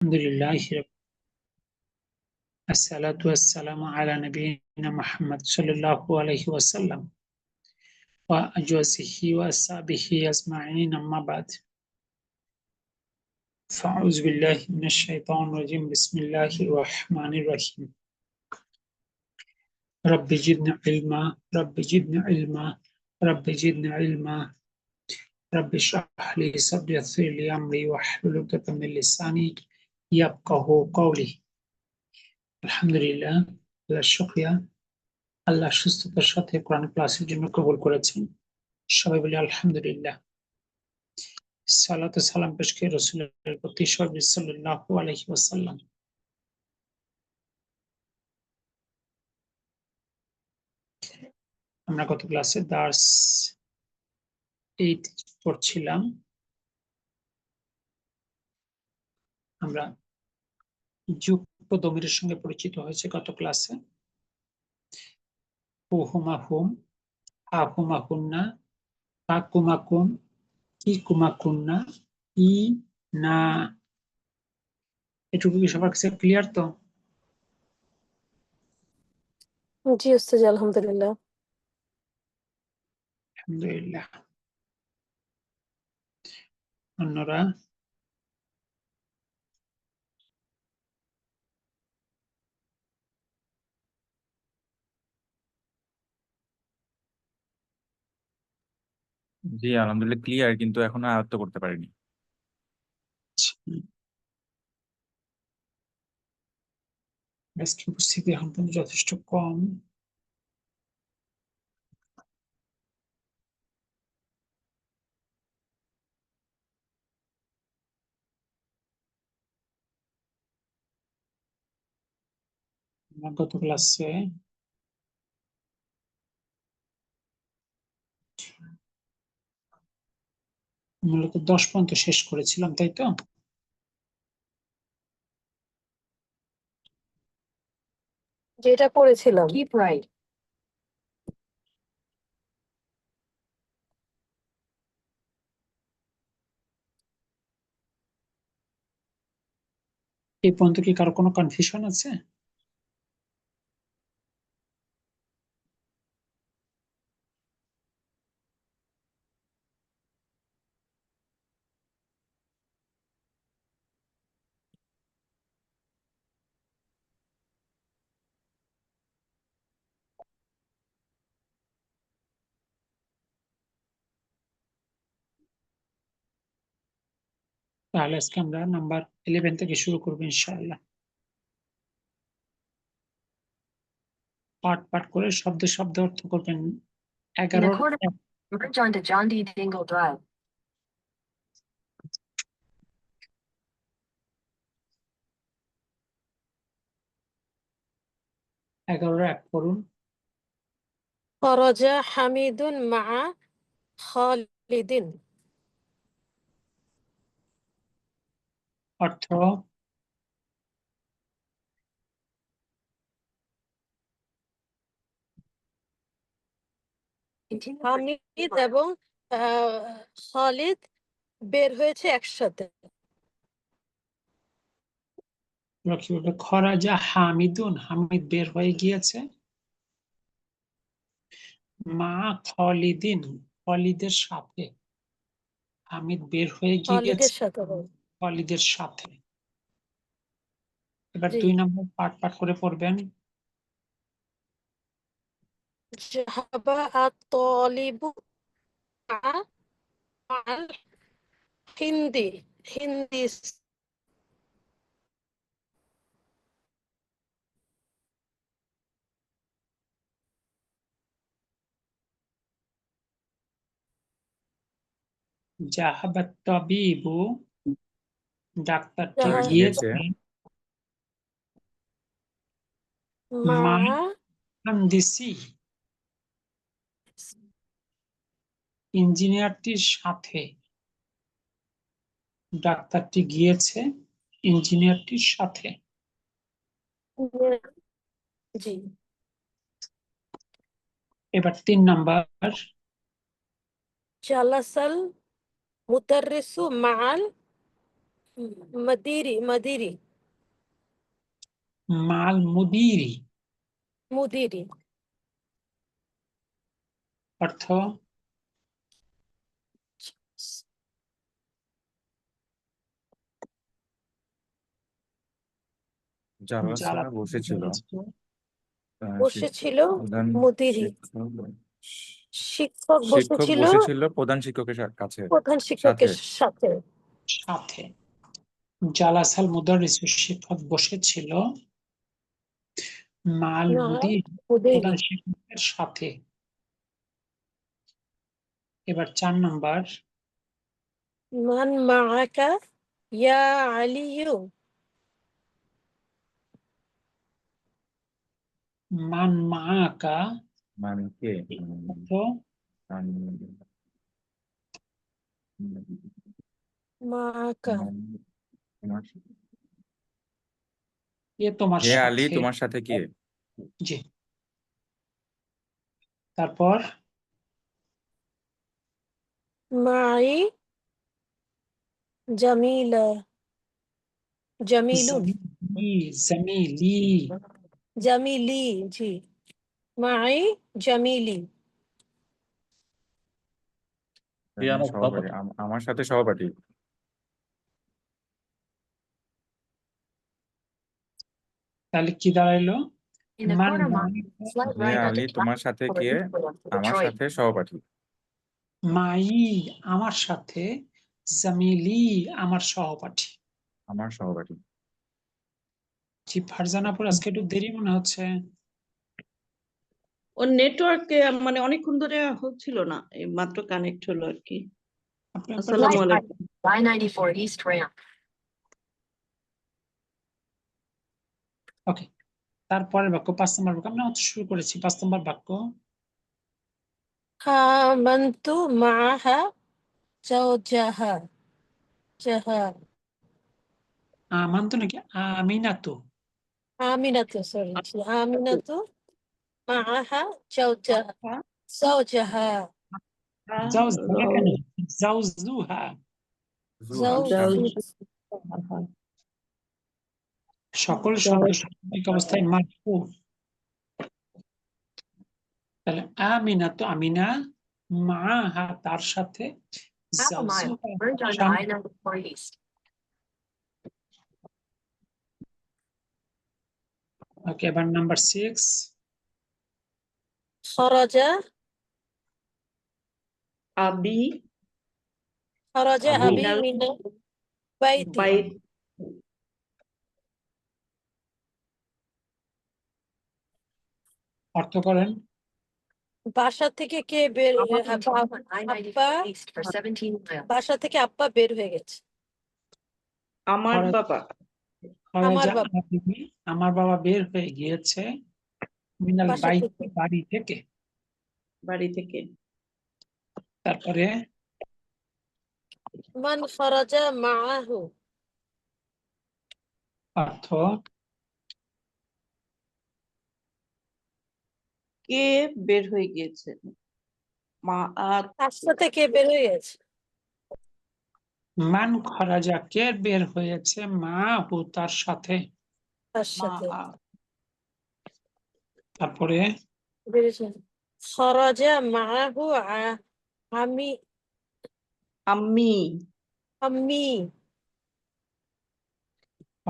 আলহামদুলিল্লাহ আসসালাতু ওয়াসসালামু আলা নবিয়িনা মুহাম্মদ সাল্লাল্লাহু আলাইহি ওয়াসাল্লাম ওয়া আজওয়াজিহি ওয়া আসহাবিহি আজমাইন আম্মা বাদ ফাউযু বিল্লাহি মিনাশ শাইতানির রাজিম বিসমিল্লাহির রহমানির রহিম রাব্বি জিদনি ইলমা রাব্বি জিদনি ইলমা রাব্বি জিদনি ইলমা রাব্বি ইশরাহ লি সাদরি ওয়াসসির লি আমরি ওয়াহলুল উকদাতাম মিন লিসানি ইয়াফকাহু কওলি আলহামদুলিল্লাহ আল্লাহর শুকরিয়া আল্লাহ সুস্থতার সাথে কোরআন ক্লাসের জন্য কবুল করেছেন। সবাই বলি আলহামদুলিল্লাহ। সালাত ও সালাম পেশ করি রাসূলের প্রতি সাল্লাল্লাহু আলাইহি ওয়াসাল্লাম। আমরা গত ক্লাসে দার্স 8 পড়ছিলাম। আমরা যুক্ত দমিরের সঙ্গে পরিচিত হয়েছে গত ক্লাসে। হুমা হুম, হুমা হুন্না, কুমা কুন, কি কুমা কুন্না, ই না। এটুকু কি সবার কাছে ক্লিয়ার তো? জি উস্তাদ, আলহামদুলিল্লাহ। আলহামদুলিল্লাহ। অন্যরা? জি আলহামদুলিল্লাহ ক্লিয়ার, কিন্তু এখনো আয়ত্ত করতে পারিনি। আজকের উপস্থিতি এখন পর্যন্ত যথেষ্ট কম। গত ক্লাসে মূলত 10 পর্যন্ত শেষ করেছিলাম, তাই তো? যেটা পড়েছিলাম কিপ রাইট। এই পর্যন্ত কি কারো কোনো কনফিউশন আছে? তাহলে আজকে আমরা নাম্বার 11 থেকে শুরু করবো ইনশাআল্লাহ। পাঠ পাঠ করে শব্দ শব্দ অর্থ করবেন। 11 Merge onto John D. Dingle Drive. এক পড়ুন। خرج حميد مع خالد. অর্থ হামিদ এবং খালিদ বের হয়েছে একসাথে। খরাজা হামিদুন, হামিদ বের হয়ে গিয়েছে। মা খলিদিন, খলিদের সাথে। হামিদ বের হয়ে গিয়েছে খলিদের সাথে। এবার 2 নম্বর পাঠ পাঠ করে পড়বেন। ذهب الطالب مع الهندي. জাহাবাত তাবিবু, ডাক্তারটি জাহাজ গিয়েছে। মা মুহান্দিসি, ইঞ্জিনিয়ারটির সাথে। ডাক্তারটি গিয়েছে ইঞ্জিনিয়ারটির সাথে। জি। এবার 3 নাম্বার। জালাসাল মুদাররিসু মাআল مديري مديري মাল মুদিরি مديري অর্থ জালাসা যারা বসেছিল বসেছিল প্রধান মুদিরি শিক্ষক শিক্ষক বসেছিল বসেছিল প্রধান শিক্ষকের কাছে প্রধান শিক্ষকের সাথে সাথে জালাসাল মুদারিস শিক্ষক বসেছিল মাল না, মুদির মুদিরি প্রধান শিক্ষকের সাথে। এবার 4 নাম্বার মান মাআকা ইয়া আলিয়ু মান মাআকা মানকে অর্থ মাআকা এ তোমার হে আলী সাথে। তোমার সাথে কে? জি। তারপর মাই জামিলা জামিলুন জামিলি জামিলি জি মাই জামিলি সহপাঠী আমার সাথে সহপাঠী। তাহলে কি দাঁড়াইলো? মান হে আলী তোমার সাথে কে? আমার সাথে সহপাঠী। মাই আমার সাথে, জামিলি আমার সহপাঠী। আমার সহপাঠী। জি ফারজানাপুর আজকে একটু দেরি মনে হচ্ছে। ওর নেটওয়ার্কে মানে অনেকক্ষণ ধরে হচ্ছিল না, এই মাত্র কানেক্ট হলো আর কি। আপনি একবার আসসালামু আলাইকুম। Y94 East Ramp. ওকে, তারপরের বাক্য 5 নম্বর বাক্য আমরা শুরু করেছি। 5 নম্বর বাক্য আমান্তু মাআহা জাওজাহা জাহা আমান্তু নাকি আমিনাতু? আমিনাতু সরি আমিনাতু মাআহা জাওজাহা জাওজাহা জাউজুহা কেন? জাউজুহা সকল শব্দ স্বাভাবিক অবস্থায় মারফু। তাহলে আমিনাতু আমিনা, মাআহা তার সাথে, Half a mile. Turn on জাউজুহা I-94 East. ওকে, এবার নাম্বার 6 খরাজা আবি খরাজা আবু। আবি মিনাল বাইতি বাইত অর্থ করেন। বাসা থেকে কে বের I-94 আব্বা East for 17 miles. বাসা থেকে আব্বা বের হয়ে গেছে আমার খরচ- বাবা খরাজা বাবা। আবি, আমার বাবা বের হয়ে গিয়েছে, মিনাল বাসা বাইত থেকে। বাড়ি থেকে। বাড়ি থেকে। তারপরে মান খরাজা মাআহু অর্থ কে বের হয়ে গিয়েছে? মা আর তার সাথে কে বের হয়ে গেছে মান খরাজা কে বের হয়েছে, মা হু তার সাথে। তার মা সাথে তারপরে বেরিয়েছে খরাজা মাআহু আমি আম্মি আম্মি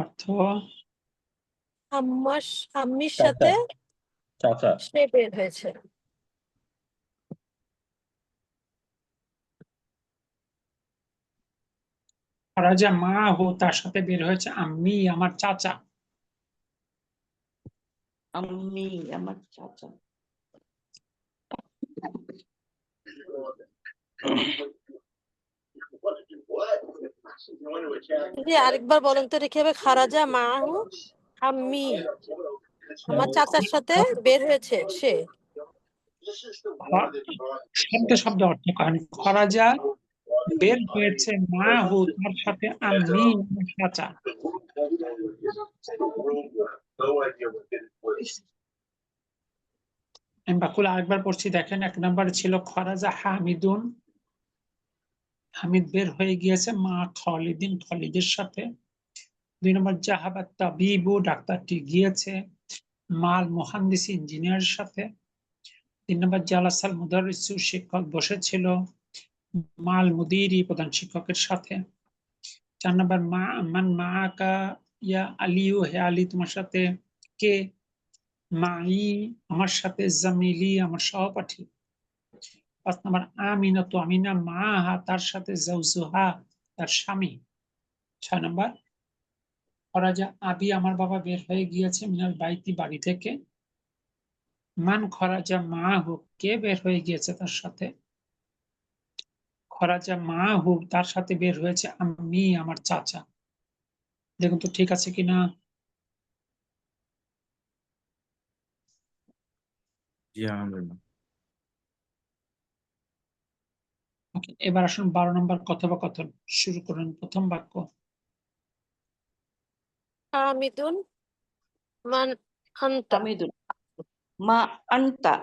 অর্থ আম্মির সাথে সে বের হয়েছে খরাজা মা হু তার সাথে বের হয়েছে আম্মি আমার চাচা। আম্মি আমার চাচা। যদি আরেকবার বলেন তো রেখে হবে খারাজা মাহু আম্মি আমার চাচার সাথে বের হয়েছে সে শব্দ শব্দ অর্থ করেন। খরাজা বের হয়েছে মা হু তার সাথে আম্মি আমার চাচা। আমি বাকুল আরেকবার পড়ছি দেখেন। 1 নম্বরে ছিল খরাজা হামিদুন, হামিদ বের হয়ে গিয়েছে মা খালিদিন, খালিদের সাথে। 2 নম্বর জাহাবাত তাবিবু, ডাক্তারটি গিয়েছে মাল মুহান্দিস, ইঞ্জিনিয়ারের সাথে। 3 নম্বর জালাসাল মুদারিসু, শিক্ষক বসেছিল মাল মুদিরি, প্রধান শিক্ষকের সাথে। 4 নম্বর মান মাআকা ইয়া আলিউ, হে আলী তোমার সাথে কে? মাই, আমার সাথে। জামিলি, আমার সহপাঠী। 5 নম্বর আমিনা, তো আমিনা মাহা, তার সাথে। জাউজুহা, তার স্বামী। 6 নম্বর খরাজা আবি, আমার বাবা বের হয়ে গিয়েছে মিনাল বাইতি, বাড়ি থেকে। মান খরাজা মাহু, কে বের হয়ে গিয়েছে তার সাথে? খরাজা মাহু, তার সাথে বের হয়েছে আমি, আমার চাচা। দেখুন তো ঠিক আছে কিনা। জি আলহামদুলিল্লাহ। ওকে, এবার আসুন 12 নম্বর কথোপকথন শুরু করুন। প্রথম বাক্য। হামিদুন মান আনতা। হামিদুন মা আনতা।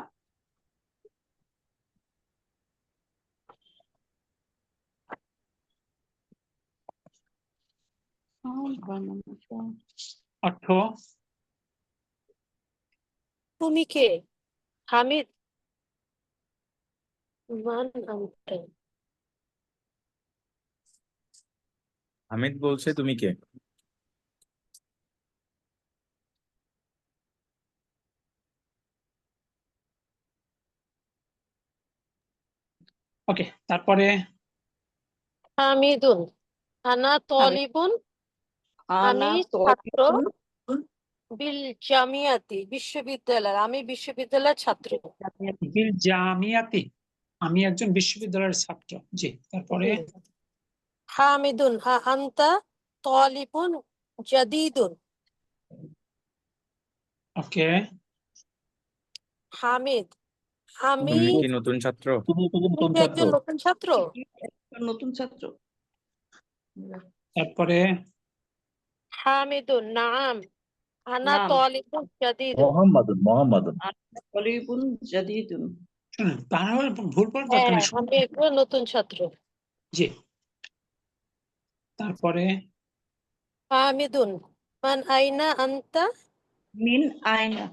অর্থ তুমি কে? হামিদ মান আনতা। হামিদ বলছে তুমি কে? ওকে, তারপরে হামিদুন আনা তলিবুন, আমি আনা ছাত্র। তলিবুন বিল জামিয়াতি, বিশ্ববিদ্যালয়, আমি বিশ্ববিদ্যালয়ের ছাত্র। বিল জামিয়াতি, আমি একজন বিশ্ববিদ্যালয়ের ছাত্র। জি, তারপরে হামিদুন আনতা তলিবুন জাদিদুন। ওকে, হামিদ আমি, তুমি কি নতুন ছাত্র? তুমি কি একজন নতুন ছাত্র? নতুন ছাত্র। তারপরে হামিদুন নাম আনা নাম তলিবুন জাদিদুন। আনা তলিবুন জাদিদুন। শুনুন, তাহলে ভুল করে দরকার হ্যাঁ, নেই। আমি একজন নতুন ছাত্র। জি, তারপরে হামিদুন মান আইনা আনতা, মিন আয়না।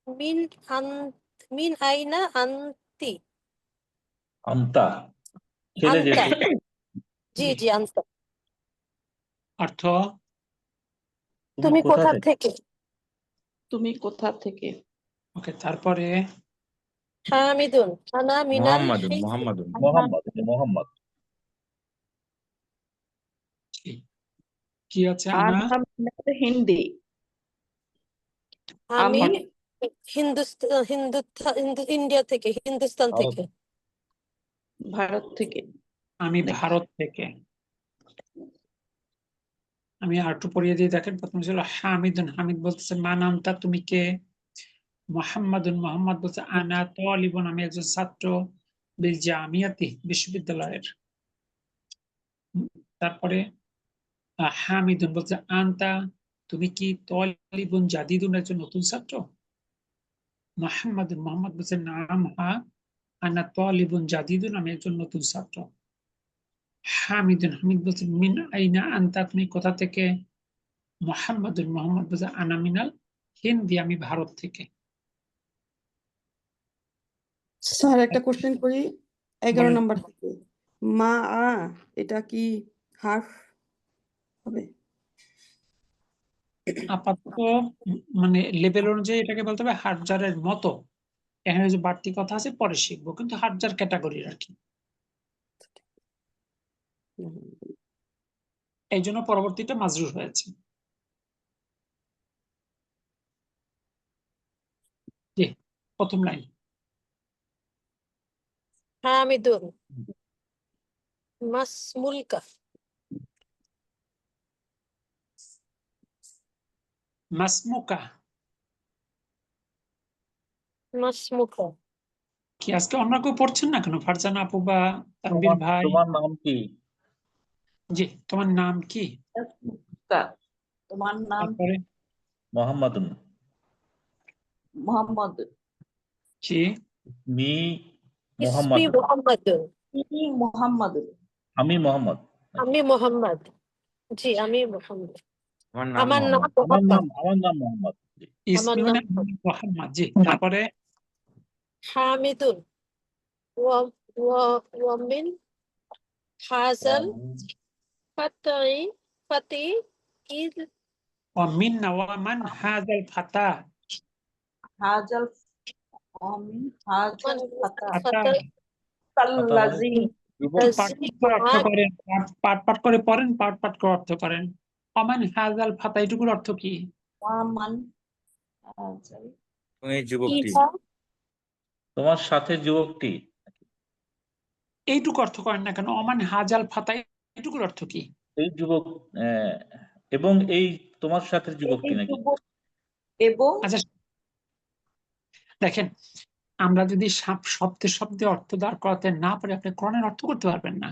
মিন আন মিন আইনা আনতি। আমতা ছেলে আনতা, যেহেতু জি জি আনতা। অর্থ তুমি কোথা থেকে? তুমি কোথা থেকে? ওকে, তারপরে হামিদুন আনা মিনাল মোহাম্মদুন, হিন্দ। মোহাম্মদুন। মোহাম্মদ কি আছে? আনা আনা মিনাল হিন্দি। আমি আমি ইন্ডিয়া থেকে, হিন্দুস্তান ভারত। থেকে। ভারত থেকে। আমি ভারত থেকে। আমি আর একটু পড়িয়ে দিয়ে দেখেন। প্রথমে ছিল হামিদুন, হামিদ বলতেছে মা নামটা, তুমি কে? মোহাম্মদুন, মোহাম্মদ বলছে আনা তালিবুন, আমি একজন ছাত্র। বিল জামিয়াতি, বিশ্ববিদ্যালয়ের। তারপরে হামিদুন বলছে আনতা, তুমি কি? তালিবুন জাদিদুন, একজন নতুন ছাত্র। মোহাম্মদুন, মোহাম্মদ বলছে নাম, হা। আনা তালিবুন জাদিদুন, আমি একজন নতুন ছাত্র। হামিদুন, হামিদ বলছে মিন আইনা আনতা, তুমি কোথা থেকে? মোহাম্মদুন, মোহাম্মদ বলছে আনা মিনাল হিন্দি, আমি ভারত থেকে। স্যার একটা কোশ্চেন করি 11 বলেন। নম্বর থেকে। মা আ এটা কি হার্ফ হবে? আপাতত মানে লেভেল অনুযায়ী এটাকে বলতে হবে হার্টজারের মতো। এখানে যে বাড়তি কথা আছে পরে শিখবো, কিন্তু হার্টজার ক্যাটাগরির আর কি। এই জন্য পরবর্তীটা মাজরুর হয়েছে। জি, প্রথম লাইন। হামিদুন মাসমুলকা। মাসমুকা, মাসমুকা কি আজকে অন্য কেউ পড়ছেন না কেন? ফারজানা আপু বা তানভীর ভাই? তোমার নাম কি? জি, তোমার নাম কি? তোমার নাম? তারপরে মোহাম্মদুন। মোহাম্মদ। জি, মি ইসমি মোহাম্মদ। মুহাম্মাদুন। তিনি মোহাম্মদ। আমি মোহাম্মদ। আমি মোহাম্মদ। জি, আমি মোহাম্মদ। আমার নাম আমার নাম মোহাম্মদ। আমার নাম মোহাম্মদ। মোহাম্মদ। জি। আমার ইসমে নাম মোহাম্মদ। জি, তারপরে হামিদুন ওয়া ওয়া ওয়া মিন হাজাল ফাতি ইদ ومن ومن هذا الفتى হাজাল আমিন হাজাল ফাতা ফাতা কাল্লাজি যুবক পাঠ করেন, পাঠ করে পড়েন, পাঠ করে অর্থ করেন। অমান হাজাল ফাতা এটুকুর অর্থ কি? ওয়ামান হাজাল এই যুবকটি। ইহা তোমার সাথে যুবকটি। এইটুকু অর্থ করেন না কেন? অমান হাজাল ফাতা এটুকুর অর্থ কি? এই যুবক এবং এই তোমার সাথে যুবকটি নাকি? এবং আচ্ছা, দেখেন, আমরা যদি শব্দে শব্দে অর্থ দাঁড় করাতে না পারি, আপনি কোরআনের অর্থ করতে পারবেন না।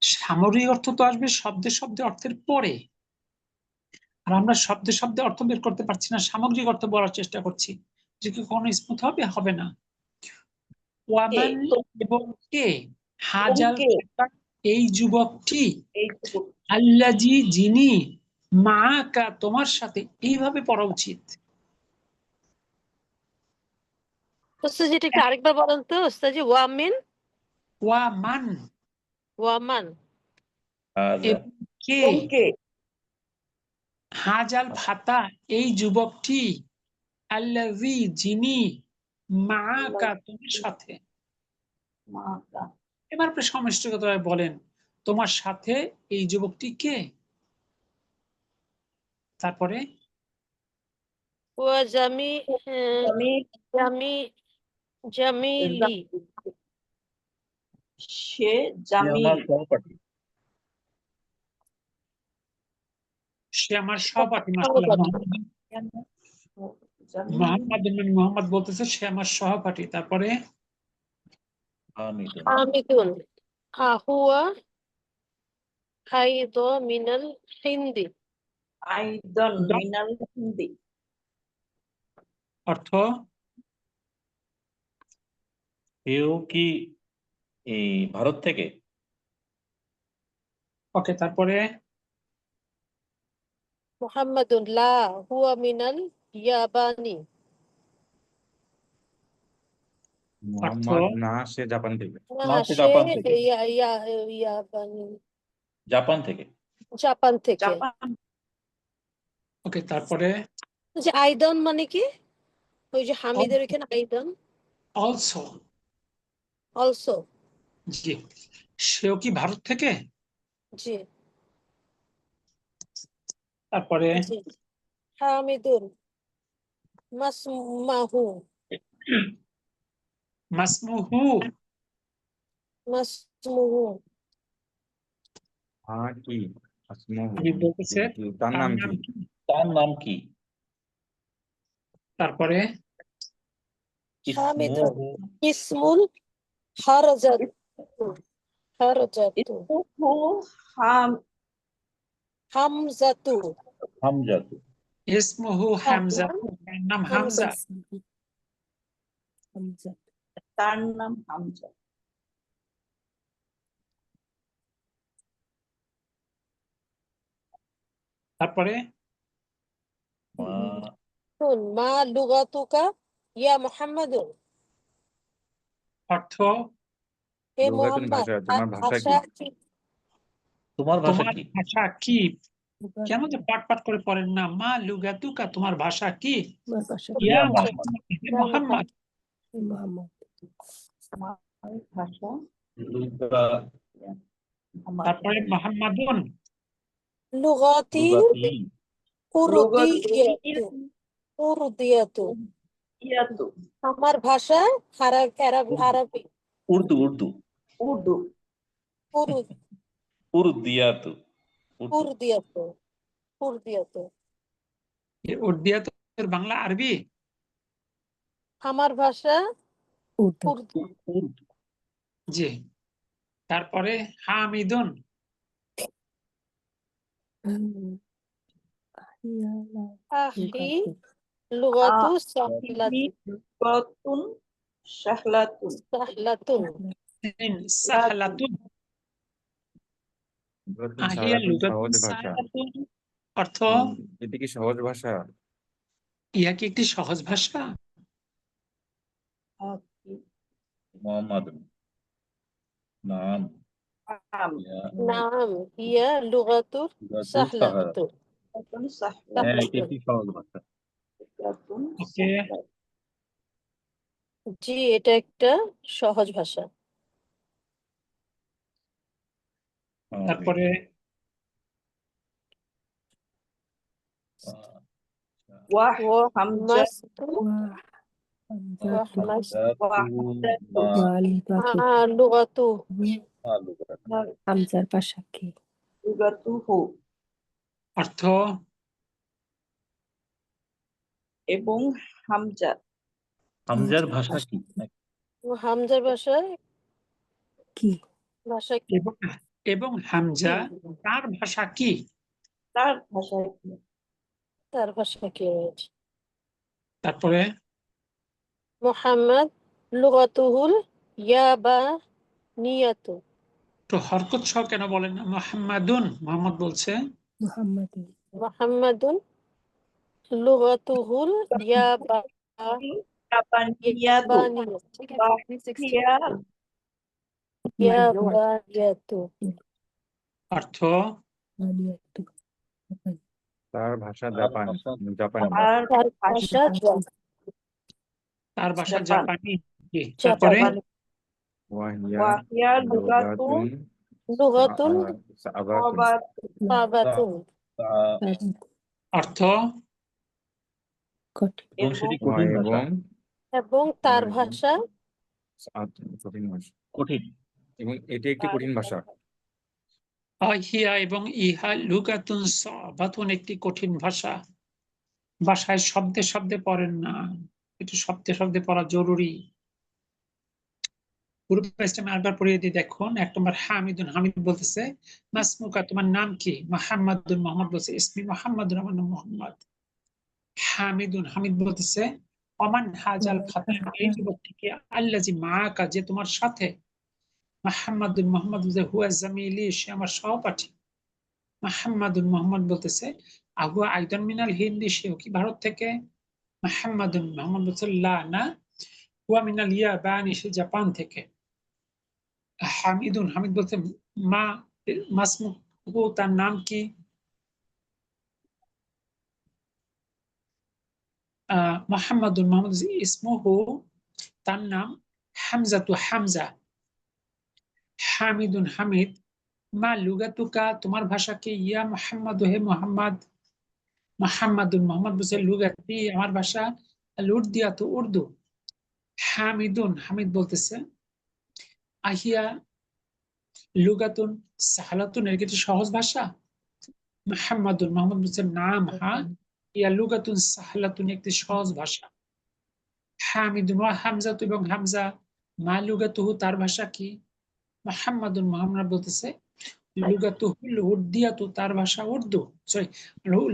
সামগ্রিক অর্থ তো আসবে শব্দে শব্দে অর্থের পরে, আর আমরা শব্দে শব্দে অর্থ বের করতে পারছি না, সামগ্রিক অর্থ বলার চেষ্টা করছি, যে কি কোনো স্মুথ হবে? হবে না। ওয়ামান এবং কে, হাজাল কে? ফাতা এই যুবকটি, এই যুবক আল্লাজি যিনি, মাআকা তোমার সাথে, এইভাবে পড়া উচিত। উস্তাজি এটা একটু আরেকবার বলেন তো উস্তাজি। ওয়ামিন ওয়ামান ওয়ামান এবং কে, এবং কে? হাজাল ফাতা এই যুবকটি, আল্লাজি যিনি, মাআকা তোমার সাথে। মাকা এবার আপনি সমষ্টিগতভাবে বলেন, তোমার সাথে এই যুবকটি কে? তারপরে ওয়া জামি আমি জামি জামিলি সে সে জামিল আমার সহপাঠী। সে আমার সহপাঠী। মাশাআল্লাহ, জামিল মোহাম্মদ বলতেছে সে আমার সহপাঠী। তারপরে হামিদুন। হামিদুন আহুয়া হাইদ মিনাল হিন্দি। আইদন মিনাল হিন্দি অর্থ এও কি এই ভারত থেকে? ওকে। তারপরে মুহাম্মাদুন লা হুয়া মিনাল ইয়াবানি। মোহাম্মদ না, সে জাপান থেকে। না, সে সে জাপান থেকে। ইয়াবানি জাপান থেকে। জাপান থেকে। জাপান ওকে। তারপরে যে আইদন মানে কি? ওই যে হামিদের এখানে আইদন অলসো। অলসো। জি, সেও কি ভারত থেকে? জি তারপরে জি। হামিদুন মাসমাহু মাসমুহু মাসমুহু হ্যাঁ কি আসমহু, আমি বলতেছে তার নাম কি? তার নাম কি? তারপরে হামিদুন ইসমুহু ইসমুল হারজাতু হারজাতু ইসমুহু হামজাতু হামজাতু। ইসমুহু হামজা, তার নাম হামজা। তার নাম হামজা তারপরে মা লুগাতুকা ইয়া মুহাম্মাদুন। অর্থ হে লুগাতুন মুহাম্মদ ভাষা, তোমার ভাষা কি? ভাষা কি? তোমার ভাষা তোমার কি? ভাষা কি? কেন যে পাঠ করে পড়েন না? মা লুগাতুকা, তোমার ভাষা কি? ইয়া ইয়া মুহাম্মদ, হে মুহাম্মদ। আমার ভাষা লুগা আমার তারপরে মুহাম্মাদুন লুগাতি লুগাতি উরদিয়াতু উরদিয়াতু। ইয়াতু আমার ভাষা আরবি উর্দু উর্দু উর্দু উর্দিয়াতু উর্দু। উরদিয়াতু উরদিয়াতু। উর্দিয়াতের বাংলা আরবি। আমার ভাষা উর্দু। উর্দু। জি। তারপরে হামিদুন আহি লুগাতু সাহলাতুন লুগাতুন সাহলাতুন সাহলাতুন। সাহলাতুন আহিয়া লুগাতুন সহজ ভাষা। সাহলাতুন অর্থ এটি কি সহজ ভাষা? ইহা কি একটি সহজ ভাষা? মোহাম্মদ নাম আম নাম হিয়া লুগাতুর সাহলাতুন। হ্যাঁ, এটি একটি সহজ ভাষা। ওকে, জি, এটা একটা সহজ ভাষা। তারপরে ওয়াহ ওয়া হামজা মাস্তু লুগাতু হামজার ভাষা কি? লুগাতুহু অর্থ এবং হামজা হামজার ভাষা কি? হামজার ভাষায় কি? ভাষা কি? এবং এবং হামজা তার ভাষা কি? তার ভাষায় কি? তার ভাষা কি রয়েছে? তারপরে মুহাম্মদ লুগাতুহুল ইয়াবানিয়াতু। তো হরকত সহ কেন বলেন না মুহাম্মাদুন? মোহাম্মদ বলছে মুহাম্মদ মুহাম্মাদুন লুগাতুহুল ইয়াবানিয়াতু ইয়াবানিয়াতু। অর্থ তার ভাষা জাপানি। জাপানি। তার তার ভাষা ভাষা তার ভাষা জাপান। জাপানি। তারপরে ওয়াহিয়া ওয়াহিয়া লুগাতু লুগাতুন সাবাতুন। সাবাতুন। অর্থ এবং সেটি কঠিন ভাষা। এবং তার ভাষা কঠিন ভাষা। কঠিন। এবং এটি একটি কঠিন ভাষা। আহিয়া এবং ইহা লুগাতুন সাবাতুন একটি কঠিন ভাষা। ভাষায় শব্দে শব্দে পড়েন না, একটু শব্দে শব্দে পড়া জরুরি। পুরো পেজটা আমি আরেকবার পড়িয়ে দিই, দেখুন। 1 নম্বর হামিদুন, হামিদ বলতেছে মাসমুকা, তোমার নাম কি? মুহাম্মাদুন, মোহাম্মদ বলছে ইসমি মুহাম্মাদুন, আমার নাম মোহাম্মদ। হামিদুন, হামিদ বলতেছে ওমান হাজাল ফাতা, এই যুবকটিকে আল্লাজি মাআকা, যে তোমার সাথে। মুহাম্মাদুন, মোহাম্মদ বলছে হুয়া জামিলি, সে আমার সহপাঠী। মুহাম্মাদুন, মোহাম্মদ বলতেছে আহু আইদান মিনাল হিন্দি, সেও কি ভারত থেকে? মুহাম্মাদুন, মোহাম্মদ বলছে লা, না, হুয়া মিনাল ইয়াবানি, সে জাপান থেকে। হামিদুন, হামিদ বলতে মা মাসমুহু, তার নাম কি? মুহাম্মাদুন, মোহাম্মদ ইসমুহু, তার নাম হামজাতু, হামজা। হামিদুন, হামিদ মা লুগাতুকা, তোমার ভাষা কি? ইয়া মুহাম্মদ, হে মুহাম্মদ। মুহাম্মাদুন, মোহাম্মদ বলছে লুগাতি, আমার ভাষা। উর্দিয়াতু, উর্দু। হামিদুন, হামিদ বলতেছে আহিয়া লুগাতুন সাহালাতুন, এর কি সহজ ভাষা? মুহাম্মাদুন, মোহাম্মদ বলছে নাম, হ্যাঁ, ইয়া লুগাতুন সাহালাতুন, একটি সহজ ভাষা। হামিদুন ওয়া হামজাতু, এবং হামজা মা লুগাতুহু, তার ভাষা কি? মুহাম্মাদুন, মোহাম্মদ বলতেছে লুগাতুহুল উর্দিয়াতু, তার ভাষা উর্দু। সরি,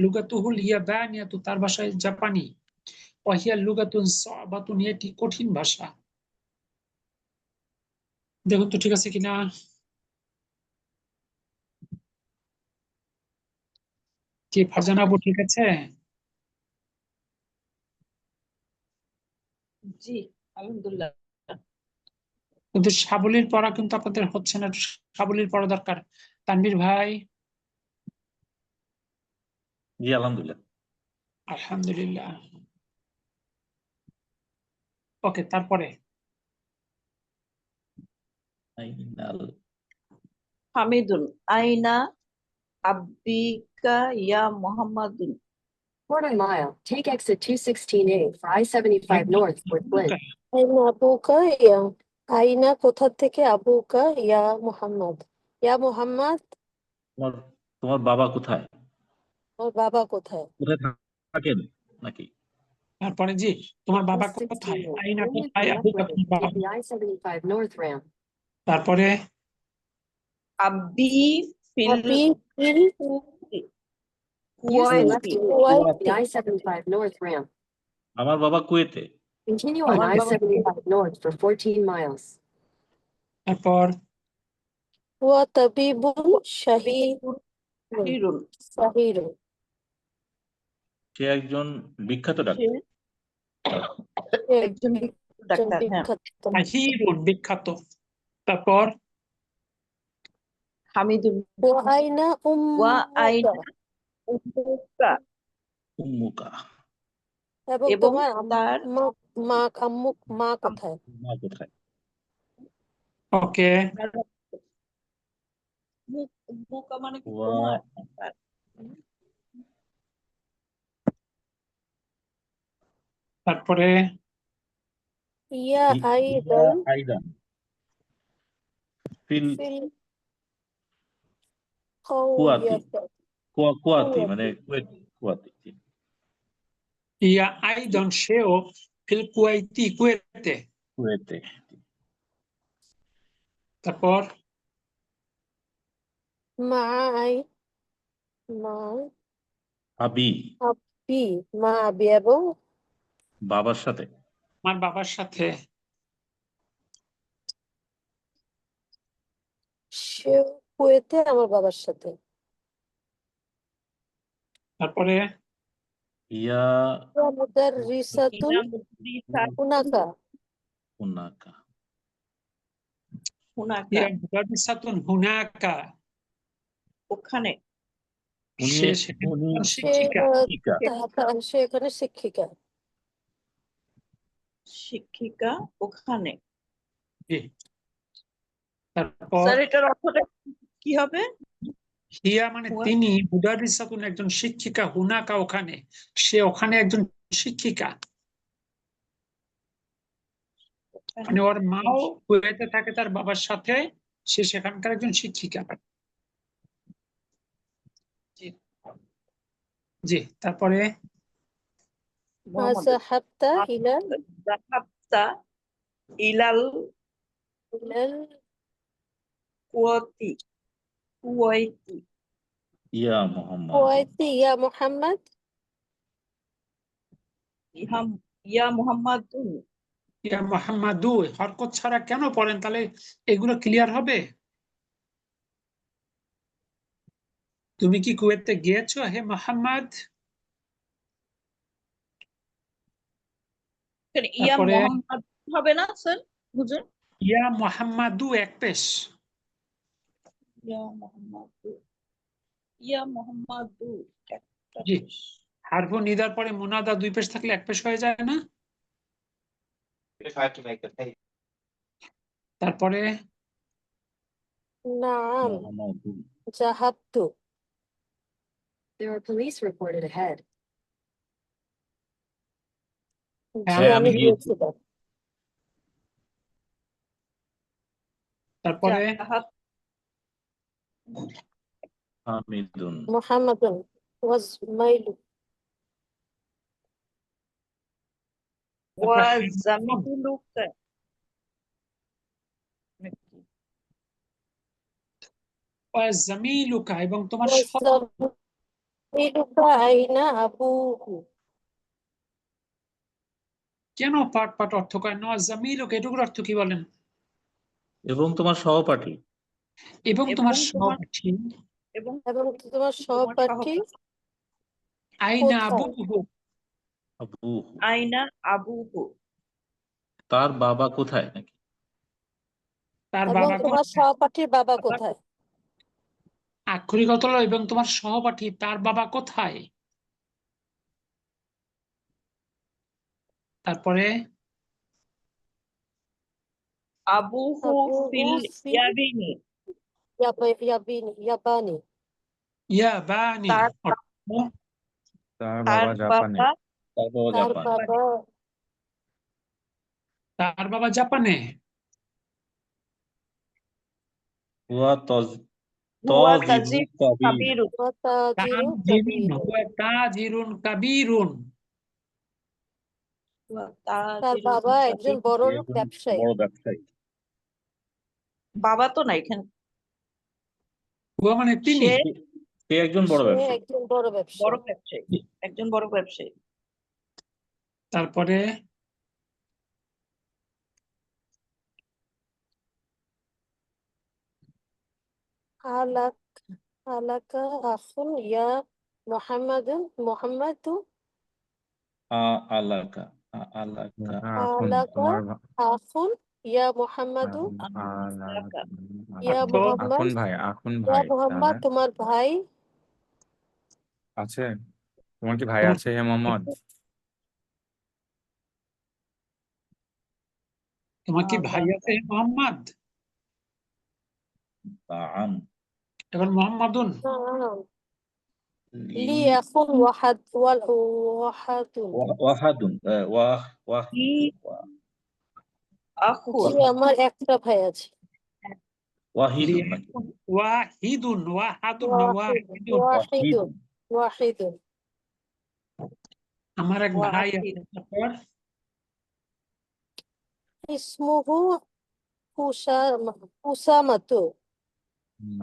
লুগাতুহুল ইয়াবানিয়াতু, তার ভাষা জাপানি। ওয়াহিয়া লুগাতুন সাবাতুন, এটি কঠিন ভাষা। দেখুন তো ঠিক আছে কিনা। কি ফারজানা আপু ঠিক আছে? জি আলহামদুলিল্লাহ। কিন্তু সাবলীল পড়া কিন্তু আপনাদের হচ্ছে না, একটু সাবলীল পড়া দরকার। তানভীর ভাই? জি আলহামদুলিল্লাহ। আলহামদুলিল্লাহ। ওকে, তারপরে হামিদুন আইনা আব্বিকা ইয়া মুহাম্মাদুন। Quarter mile, take exit 216A for I-75 north toward Flint. আইনা আবুকা ইয়া, আইনা কোথা থেকে, আবুকা ইয়া মুহাম্মদ, ইয়া মুহাম্মদ, তোমার তোমার বাবা কোথায়? ওর বাবা কোথায়? কোথায় থাকেন নাকি? তারপরে জি, তোমার বাবা 16 কোথায়? north, আইনা only কোথায়? left আবুকা, lane, তোমার বাবা। take the I-75 north ramp. তারপরে আব্বি ফিল আবি ফিল Use the left কুওয়াইতি। lane, কুওয়াইতি। the I-75 north ramp. আমার বাবা কুয়েতে। Continue on আমার বাবা I-75 north for 14 miles. তারপর হুয়া তাবিবুন শাহিরুন হিরুন শাহিরুন সে একজন বিখ্যাত সে ডাক্তার। সে একজন বিখ্যাত একজন ডাক্তার, হ্যাঁ। বিখ্যাত তাহিরুন বিখ্যাত। তারপর হামিদুন ওয়া আইনা ওয়া উম্মুকা আইনা উম্মুকা, উম্মুকা, এবং এবং তোমার তার মা কোথায়? মা কোথায়? ওকে, উম্মুকা মানে কি ওয়া তোমার? তারপরে ইয়া আইদান আইদান ফিল ফিল কুয়াতি, কাওয়াতি কুয়াতি মানে কুয়াতি। ইয়া আইদন সেও ফিল কুয়াইতি কুয়েতে। কুয়েতে। তারপর মাই মা আবি, আবি মা আবি এবং বাবার সাথে। আমার বাবার সাথে। সেও কুয়েতে আমার বাবার সাথে। তারপরে ইয়া মুদাররিসাতুন হুনাকা হুনাকা, হুনাকা ইয়া মুদাররিসাতুন হুনাকা, ওখানে। উনি সে সেখানে উনি একজন সে শিক্ষিকা। শিক্ষিকা। সে এখানে শিক্ষিকা। শিক্ষিকা ওখানে। জি। তারপর স্যার এটার অর্থটা কি হবে? হিয়া মানে হুয়া তিনি, মুদাররিসাতুন একজন শিক্ষিকা, হুনাকা ওখানে, সে ওখানে একজন শিক্ষিকা। ওখানে মানে ওর মাও কুয়েতে থাকে তার বাবার সাথে, সে সেখানকার একজন শিক্ষিকা। জি। জি। তারপরে মোহাম্মদ আযাহাবতা ইলাল যাহাবতা ইলাল ইলাল কুয়াতি কুয়াইতি ইয়া মোহাম্মদ, কুওয়াইতি ইয়া মুহাম্মদ। ইয়া মুহাম্মাদুন। ইয়া মুহাম্মাদু হরকত ছাড়া কেন পড়েন, তাহলে এগুলো ক্লিয়ার হবে। তুমি কি কুয়েতে গিয়েছো হে মোহাম্মদ? ইয়া তারপরে মুহাম্মাদ হবে না স্যার? বুঝুন, ইয়া মুহাম্মাদু এক পেশ। ইয়া মুহাম্মাদু, ইয়া মুহাম্মাদু একটা জি। পেশ। হারফ নিদার পরে মুনাদা দুই পেশ থাকলে এক পেশ হয়ে যায় না? তারপরে নাম মোহাম্মদুন। যাহাবতু There are police reported ahead. জি হ্যাঁ, আমি আমি গিয়েছিলাম। তারপরে যাহাব হামিদুন, মুহাম্মাদুন ওয়াজ মাইলু ওয়া তারপরে জামিলুকা জামিলুকা এবং তোমার ওয়াজ জামিলুকা আইনা আবুহু। কেন পাট পাট অর্থ কয় না? জামিলুকা এটুকুর অর্থ কি বলেন? এবং তোমার সহপাঠী। এবং এবং তোমার তোমার সহপাঠী এবং এবং তোমার তোমার সহপাঠী আইনা কোথায়? আবুহু, আবু, আইনা আবুহু, তার বাবা কোথায় নাকি? তার এবং বাবা তোমার কোথায়? সহপাঠীর বাবা কোথায়? আক্ষরিক অর্থ হলো এবং তোমার সহপাঠী তার বাবা কোথায়। তারপরে আবুহু আবুহু ফিল ফিল ইয়াবিনি, ইয়াবানি ইয়াবানি তার অর্থ তার তার বাবা জাপানে। বাবা তার বাবা তার জাপান। বাবা তার বাবা জাপানে। হুয়া হুয়া তাজিরুন কাবির, কাবিরু, ওয়া তাজিরু তাজিরুন কাবীরু। হুয়া তাজিরুন কাবীরুন। হুয়া তার তাজিরু বাবা একজন কাবিরু। বড় সে একজন ব্যবসায়ী। বড় ব্যবসায়ী। বাবা তো না এখানে, হুয়া মানে তিনি। সে সে একজন বড় সে ব্যবসায়ী। একজন বড় বড় ব্যবসায়ী। ব্যবসায়ী, একজন বড় ব্যবসায়ী। তারপরে আলাক আলাকা আখুন ইয়া মুহাম্মাদু আলাকা আলাকা আলাকা আখুন ইয়া মুহাম্মাদু ইয়া আখুন মুহাম্মদ ভাই ইয়া তাহলে মুহাম্মদ তোমার ভাই আছে, তোমার কি ভাই তোমার আছে হে মোহাম্মদ? তোমার কি ভাই আছে হে মোহাম্মদ? তাআম এখন মোহাম্মদুন লি লি আখুন ওয়াহাদুন ওয়াহাদুন লি আখুন জি আমার একটা ভাই আছে ওয়াহিদুন নাকি ওয়াহিদুন ওয়াহাদুন না ওয়াহিদুন। ওয়াহিদুন ওয়াহিদুন আমার এক ভাই আছে। ওয়াহিদ তারপর ইসমুহু উসামাতু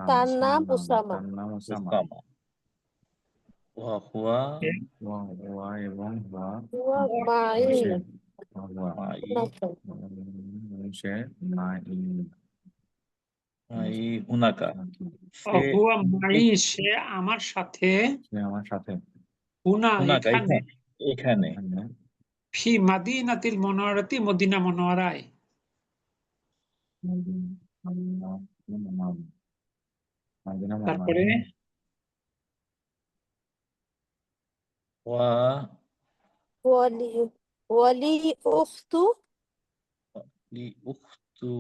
তার নাম উসামা তার নাম উসামা। উসামা ওয়া হুয়া ওয়া এবং হুয়া হুয়া মাই সে হুয়া মাই সে মাই মাই হুনাকা সে হুয়া মাই সে আমার সাথে সে আমার সাথে হুনা হুনাকা এখানে এখানে ফি মাদিনাতিল মুনাওয়ারাতি মদিনা মুনাওয়ারায়। তারপরে ওয়া ওয়ালি ওয়ালি উখতু লি উখতু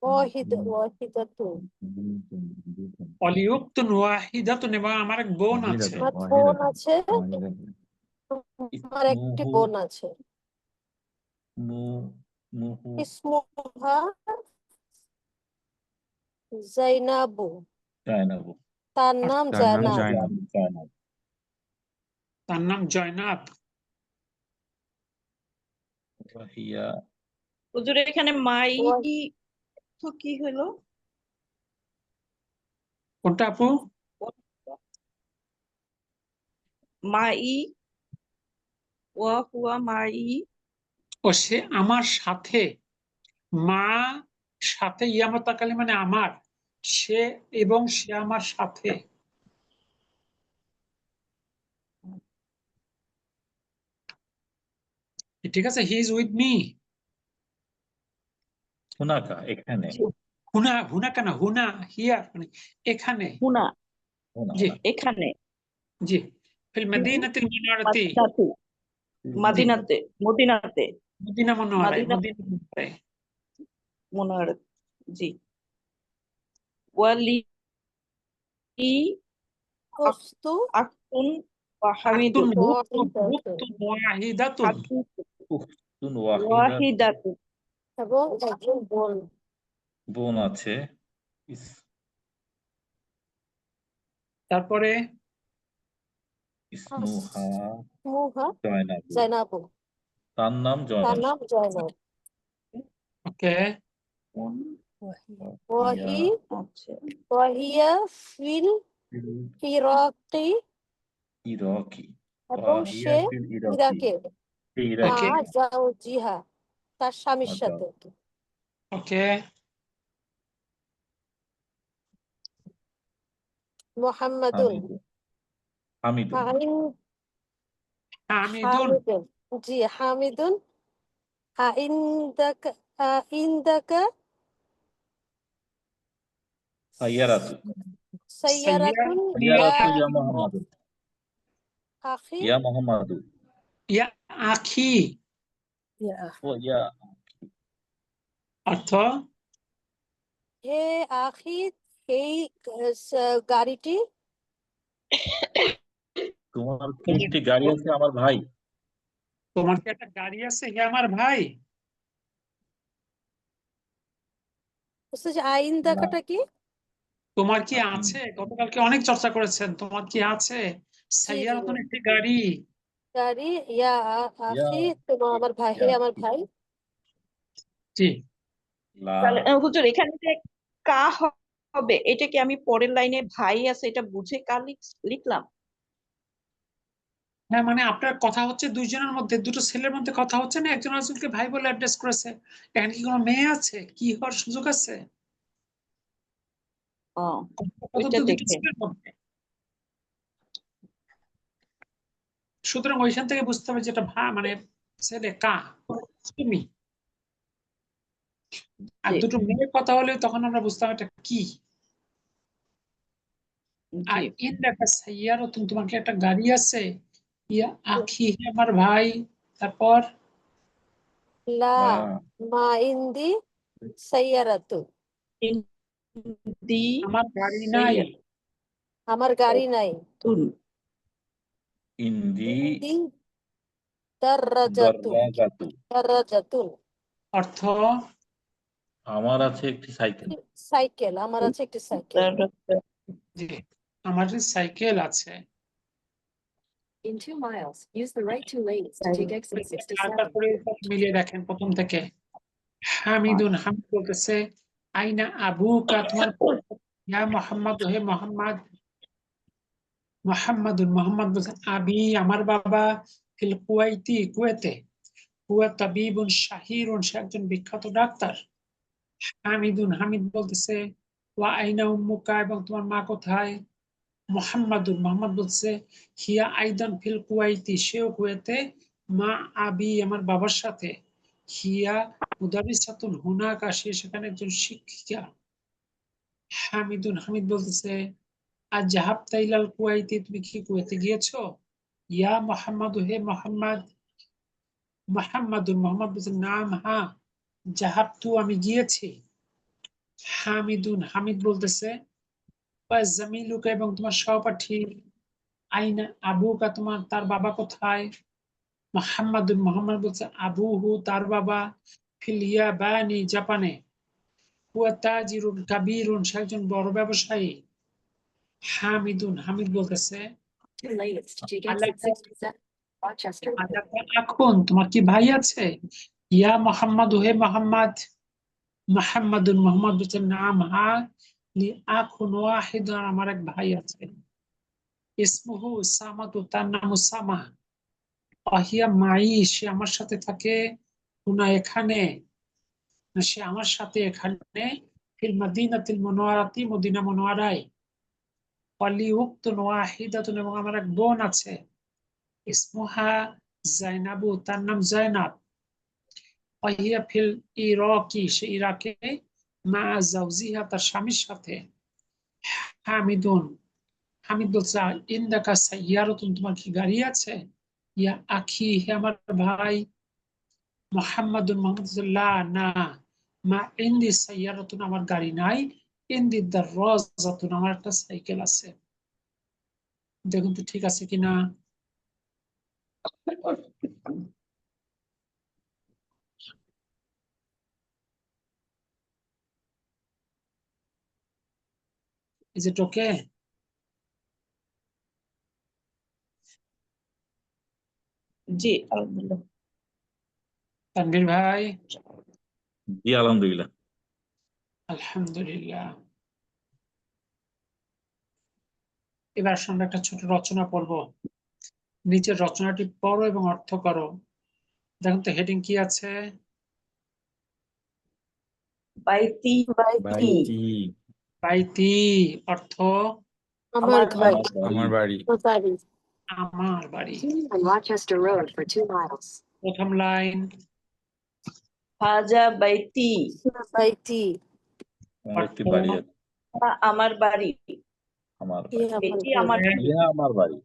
ওয়াহিদাতু অলিউক্তুন ওয়াহিদাতুন এবং আমার এক বোন আছে। আমার বোন আছে আমার একটি ইসমুহু বোন আছে মুহু ইসমুহা জাইনাবু জায়নাবু তার নাম তার নাম জাইনাব জায়নাব। জায়নাব তার নাম জয়নাব। ওয়াহিয়া হুজুর এখানে মাই তো কি হলো কোনটা আপু? মাই ওয়া হুয়া মাই ও সে আমার সাথে, মা সাথে ইয়ামতাকালি মানে আমার, সে এবং সে আমার সাথে। ঠিক আছে, হি ইজ উইথ মি। হুনাকা এখানে হুনা হুনা কেন হুনা হিয়ার মানে এখানে। হুনা জি এখানে জি ফিল মাদিনাতিল মুনাওয়ারাতি মাদিনাতে মদিনাতে মদিনা মুনাওয়ারায় মাদিনা মদিনা মুনাওয়ারায়। মুনার জি ওয়ালি উখতু আখতুন ওয়া আতুন হামিদুন উখতুন ওয়াহিদাতুন উখতুন ওয়াহিদা ওয়াহিদাতুন এবং একজন বোন বোন আছে তারপরে ইসমুহা ইসমুহা জায়নাবু জাইনাবু তার নাম তার জয়নাব নাম জাইনাব ওকে ওয়াহি আচ্ছা ওয়াহিয়া ফিল ইরাকি ইরাকি এবং ওয়াহিয়া সে ফিল ইরাকি ইরাকে ইরাকি মা জাওজিহা তার স্বামীর আচ্ছা। সাথে ওকে মুহাম্মাদুন হামিদুন হামিদুন জি হামিদুন আইন্দাকা সাইয়ারাতু সাইয়ারাতুন সাইয়ারাতু ইয়া ইয়া মুহাম্মাদুন আখি ইয়া মুহাম্মাদু ইয়া আখি ও ইয়া অর্থ হে আখি এই গাড়িটি তোমার কি একটি গাড়ি আছে আমার ভাই তোমার কি একটা গাড়ি আছে হে আমার ভাই? আইন্দাকাটা কি তোমার কি আছে? গতকালকে অনেক চর্চা করেছেন, তোমার কি আছে সাইয়ারাতুন একটি গাড়ি? গাড়ি ইয়া আখি তোমার আমার ভাই হে আমার ভাই জি তাহলে হুজুর এখানে যে কা হবে এটা কি আমি পরের লাইনে ভাই আছে এটা বুঝে কা লিখলাম হ্যাঁ, মানে আপনার কথা হচ্ছে দুইজনের মধ্যে, দুটো ছেলের মধ্যে কথা হচ্ছে না, একজন আরেকজনকে ভাই বলে অ্যাড্রেস করেছে। এখানে কি কোনো মেয়ে আছে? কি হওয়ার সুযোগ আছে? ও কথা ওইটা তো দুটো দেখে ছেলের মধ্যে। সুতরাং ওইখান থেকে বুঝতে হবে যেটা মানে ছেলে কা তুমি, আর জি দুটো মেয়ের কথা হলে তখন আমরা বুঝতাম এটা কি। আর জি ইন দেখা সাইয়ারাতুন, তোমার কি একটা গাড়ি আছে? ইয়া আখি, হে আমার ভাই। তারপর লা আহ, মা ইন্দি সাইয়ারাতু, দি আমার গাড়ি নাই। আমার গাড়ি নাই। তুন ইন্দি ইন্দি দাররাজাতু, দরজাতু, দাররাজাতুন, অর্থ আমার আছে একটি সাইকেল। সাইকেল, আমার আছে একটি সাইকেল। যে আমার সাইকেল আছে। In 2 miles, use the right 2 lanes to take exit আরেকবার 67. করে মিলিয়ে দেখেন প্রথম থেকে। হামিদুন, হামিদ বলতেছে আইনা আবুকা, তোমার ইয়া মোহাম্মদ, হে মোহাম্মদ। মোহাম্মদুন, মোহাম্মদ বলছে আবি, আমার বাবা। ফিল কুয়াইতি, কুয়েতে। হুয়া তাবিবুন শাহিরুন, সে একজন বিখ্যাত ডাক্তার। হামিদুন, হামিদ বলতেছে ওয়া আইনা উম্মুকা, এবং তোমার মা কোথায়? মোহাম্মদুন, মোহাম্মদ বলছে হিয়া আইদান ফিল কুয়াইতি, সেও কুয়েতে। মা আবি, আমার বাবার সাথে। হিয়া মুদারিসাতুন হুনাকা, সে সেখানে একজন শিক্ষিকা। হামিদুন, হামিদ বলতেছে আজ জাহাবতা ইলাল কুয়াইতি, তুমি কি কুয়েতে গিয়েছো? ইয়া মোহাম্মদ, হে মোহাম্মদ। মোহাম্মদুন, মোহাম্মদ বলছে নাম, হ্যাঁ। জাহাবতু, আমি গিয়েছি। হামিদুন, হামিদ বলতেছে জামিলুকা, এবং তোমার সহপাঠী। আইনা আবুকা, তোমার তার বাবা কোথায়? মোহাম্মদুন, মোহাম্মদ বলছে আবুহু, তার বাবা। ফিল ইয়াবানি, জাপানে। হুয়া তাজিরুন কাবীরুন, সে একজন বড় ব্যবসায়ী। হামিদুন, হামিদ বলতেছে 2 lanes to take Allah, exit 67, Rochester. এখন তোমার কি ভাই আছে? ইয়া মোহাম্মদ, হে মোহাম্মদ। মোহাম্মদুন, মোহাম্মদ বলছে নাম, হ্যাঁ। লি আখুন ওয়াহিদুন, আমার এক ভাই আছে। ইসমুহু উসামাতু, তার নাম উসামা। ওয়াহিয়া মাই, সে আমার সাথে থাকে। হুনা, এখানে। সে আমার সাথে এখানে। Feel মাদিনাতিল মুনাওয়ারাতি, Medina মুনাওয়ারায়। ওয়ালি উক্তুন ওয়াহিদাতুন, এবং আমার এক বোন আছে। ইসমুহা জাইনাবু, তার নাম জাইনাব। ওয়াহিয়া ফিল ইরাকি, সে ইরাকে। মা জাওজিহা, তার স্বামীর সাথে। হামিদুন, হামিদ বলছে ইন্দাকা সাইয়ারাতুন, তোমার কি গাড়ি আছে? ইয়া আখি, হে আমার ভাই। মোহাম্মদুন, মোহাম্মদ লা, না। মা ইন্দি সাইয়ারাতুন, আমার গাড়ি নাই। ইন্দি দাররাজাতুন, আমার একটা সাইকেল আছে। দেখুন তো ঠিক আছে কিনা। ইজ ইট ওকে? জি আলহামদুলিল্লাহ। তানভীর ভাই? জি আলহামদুলিল্লাহ। আলহামদুলিল্লাহ। এবার আমরা একটা ছোট রচনা পড়বো। নিচের রচনাটি পড়ো এবং অর্থ করো। দেখুন তো হেডিং কি আছে? বাইতি বাইতি, বাইতি, অর্থ আমার ঘর, আমার বাড়ি। বাড়ি। আমার বাড়ি। On Rochester Road for 2 miles. প্রথম লাইন। হাজা বাইতি, বাইতি, আমার একটি বাড়ি আছে। আমার বাড়ি। আমার এ বাড়ি। আমার এটি ঘর। আমার ইহা আমার বাড়ি।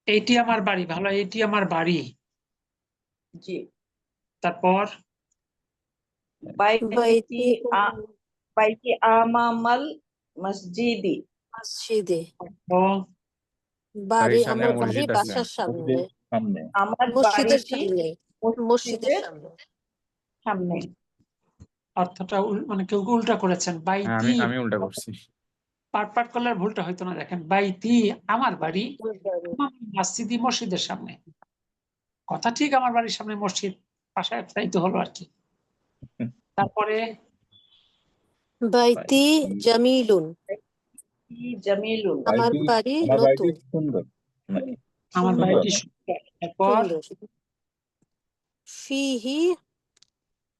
এইটি আমার বাড়ি, ভালো, এটি আমার বাড়ি। জি তারপর বাইতি বাইতি বাইতি আমামাল মসজিদি, মসজিদে, ও বাড়ি, সামনে আমার বাড়ি মসজিদ আছে। বাসার সামনে, মসজিদের সামনে। আমার মসজিদের বাড়িটি সামনে, মসজিদের মসজিদের সামনে। সামনে। অর্থটা মানে কেউ উল্টা করেছেন। হ্যাঁ, বাইতি আমি উল্টা করছি। পাট করলে আর ভুলটা হয়তো না। দেখেন বাইতি আমার বাড়ি, মসজিদি মসজিদের সামনে। কথা ঠিক, আমার বাড়ির সামনে মসজিদ, পাশে তাই তো হলো আর কি। তারপরে বাইতি জামিলুন, জামিলুন, আমার বাড়িটি বাড়ি আমার বাড়িটি নতুন। সুন্দর নাকি? আমার সুন্দর। বাড়িটি সুন্দর। তারপর সুন্দর। ফিহি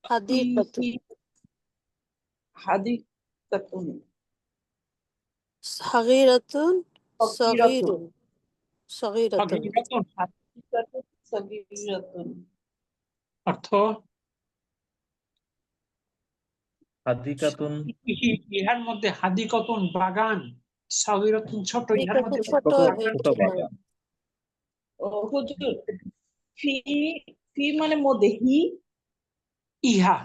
হাদিকাতুন হাদিকাতুন সাগীরাতুন সগীরাতুন সাগীরাতুন সগীরাতুন হাদিকাতুন সগীরাতুন অর্থ হাদিকাতুন ইহার মধ্যে হাদিকাতুন বাগান, সগীরাতুন ছোট, ইহার মধ্যে ছোট বাগান। ছোট বাগান। ও হুজুর ফি ফি মানে মধ্যে হি ইহা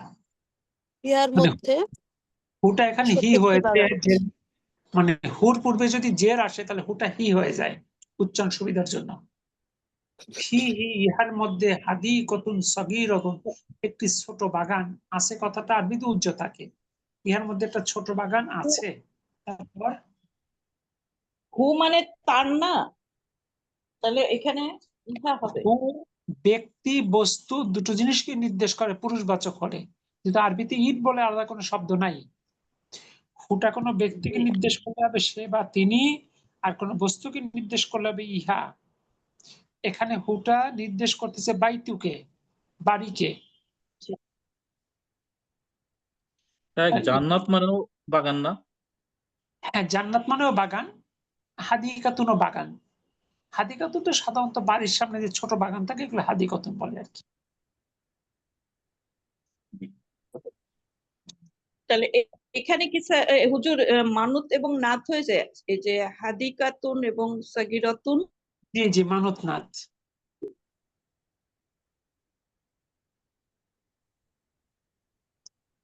ইহার মানে মধ্যে হুটা এখানে ছোট হি একটি হয়েছে, বাগান যে মানে হুর পূর্বে যদি জের আসে তাহলে হুটা হি হয়ে যায় উচ্চারণ সুবিধার জন্য। ফিহি ইহার মধ্যে হাদিকাতুন সগীরাতুন একটি ছোট বাগান আছে, কথাটা আরবিতে উজ্জ থাকে। ইহার মধ্যে একটা ছোট বাগান আছে। তারপর হু মানে তার না, তাহলে এখানে ইহা হবে। হু ব্যক্তি বস্তু দুটো জিনিসকে নির্দেশ করে, পুরুষবাচক করে, কিন্তু আরবিতে ইট বলে আলাদা কোনো শব্দ নাই। হুটা কোনো ব্যক্তিকে নির্দেশ করলে হবে সে বা তিনি, আর কোনো বস্তুকে নির্দেশ করলে হবে ইহা। এখানে হুটা নির্দেশ করতেছে বাইতুকে, বাড়িকে। তাই জান্নাত মানেও বাগান না? হ্যাঁ, জান্নাত মানেও বাগান, হাদিকাতুনও বাগান। হাদিকাতুন তো সাধারণত বাড়ির সামনে যে ছোট বাগান থাকে এগুলো হাদিকাতুন বলে আর কি। তাহলে এখানে কি হুজুর মানত এবং নাত হয়েছে, এই যে হাদিকাতুন এবং সগীরাতুন। জি জি, মানত নাথ।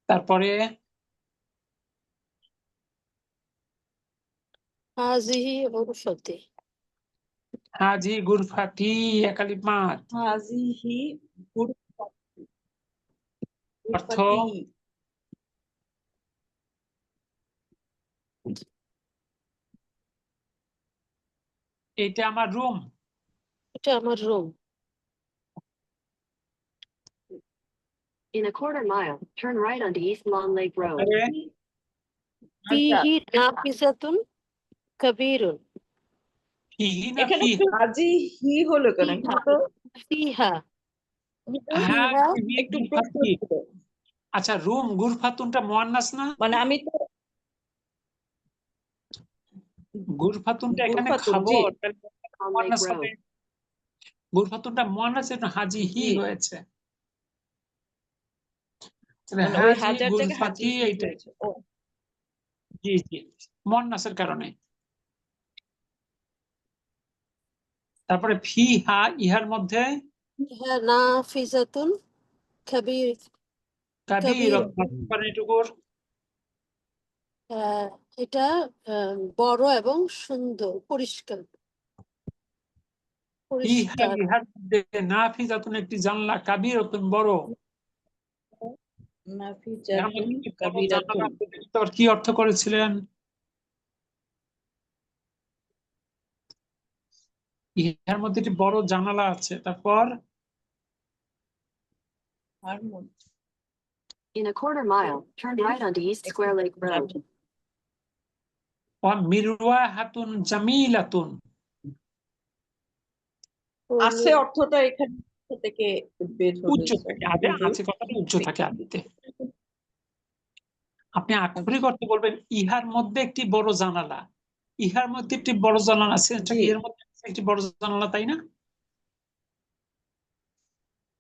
তারপরে হাজিহি গুরফাতি হাজি গুরফাতি একালিফ মাত হাজিহি গুরফাতি অর্থ গুরফাতি এইটা আমার রুম। এটা আমার room. In a quarter mile, turn right onto East Long Lake Road. তারপরে আচ্ছা, ফিহি নাফিসাতুন কাবীরুন ফিহি না এখানে ফিহা? হাজি হি হলো কেন? এখানে তো ফিহা হ্যাঁ, ফিহা ফিহি একটু প্রশ্ন গুরফাতি। ছিল। আচ্ছা, রুম গুরফাতুনটা মুয়ান্নাস না? মানে আমি তো গুরফাতুনটা এখানে গুরফাতুন, জি খবর, তাহলে On Lake মুয়ান্নাস Road. হবে। গুরফাতুনটা মুয়ান্নাস, এটা হাজি হি জি। হয়েছে। তাহলে মানে ওই হাজি হাজার জায়গায় হাজি গুরফাতি হি এইটা। হয়েছে। ও জি জি, মুয়ান্নাসের কারণে। তারপরে ফিহা ইহার মধ্যে ফিহা নাফিসাতুন কাবীর কাবীর কাবীর এটুকুর এটা বড় এবং সুন্দর, পরিষ্কার ফিহা পরিষ্কার ইহার মধ্যে নাফিজাতুন একটি জানলা, কাবীরাতুন বড়। ইহার নাফিজাতুন মধ্যে একটি বড় কাবীরাতুন। জানালা, তো কি অর্থ করেছিলেন? ইহার মধ্যে একটি বড় জানালা আছে। তারপর আর মধ্যে In a quarter mile, turn right onto East Square Lake Road. মিরওয়াহাতুন জামিলাতুন আছে অর্থটা এখানে থেকে বের উচ্চ হয়েছে থাকে, আগে হুজুর। আছে কথাটা উচ্চ থাকে আদিতে। আপনি আক্ষরিক অর্থ বলবেন ইহার মধ্যে একটি বড় জানালা, ইহার মধ্যে একটি বড় জানালা আছে, জি। এর মধ্যে একটি বড় জানালা, তাই না?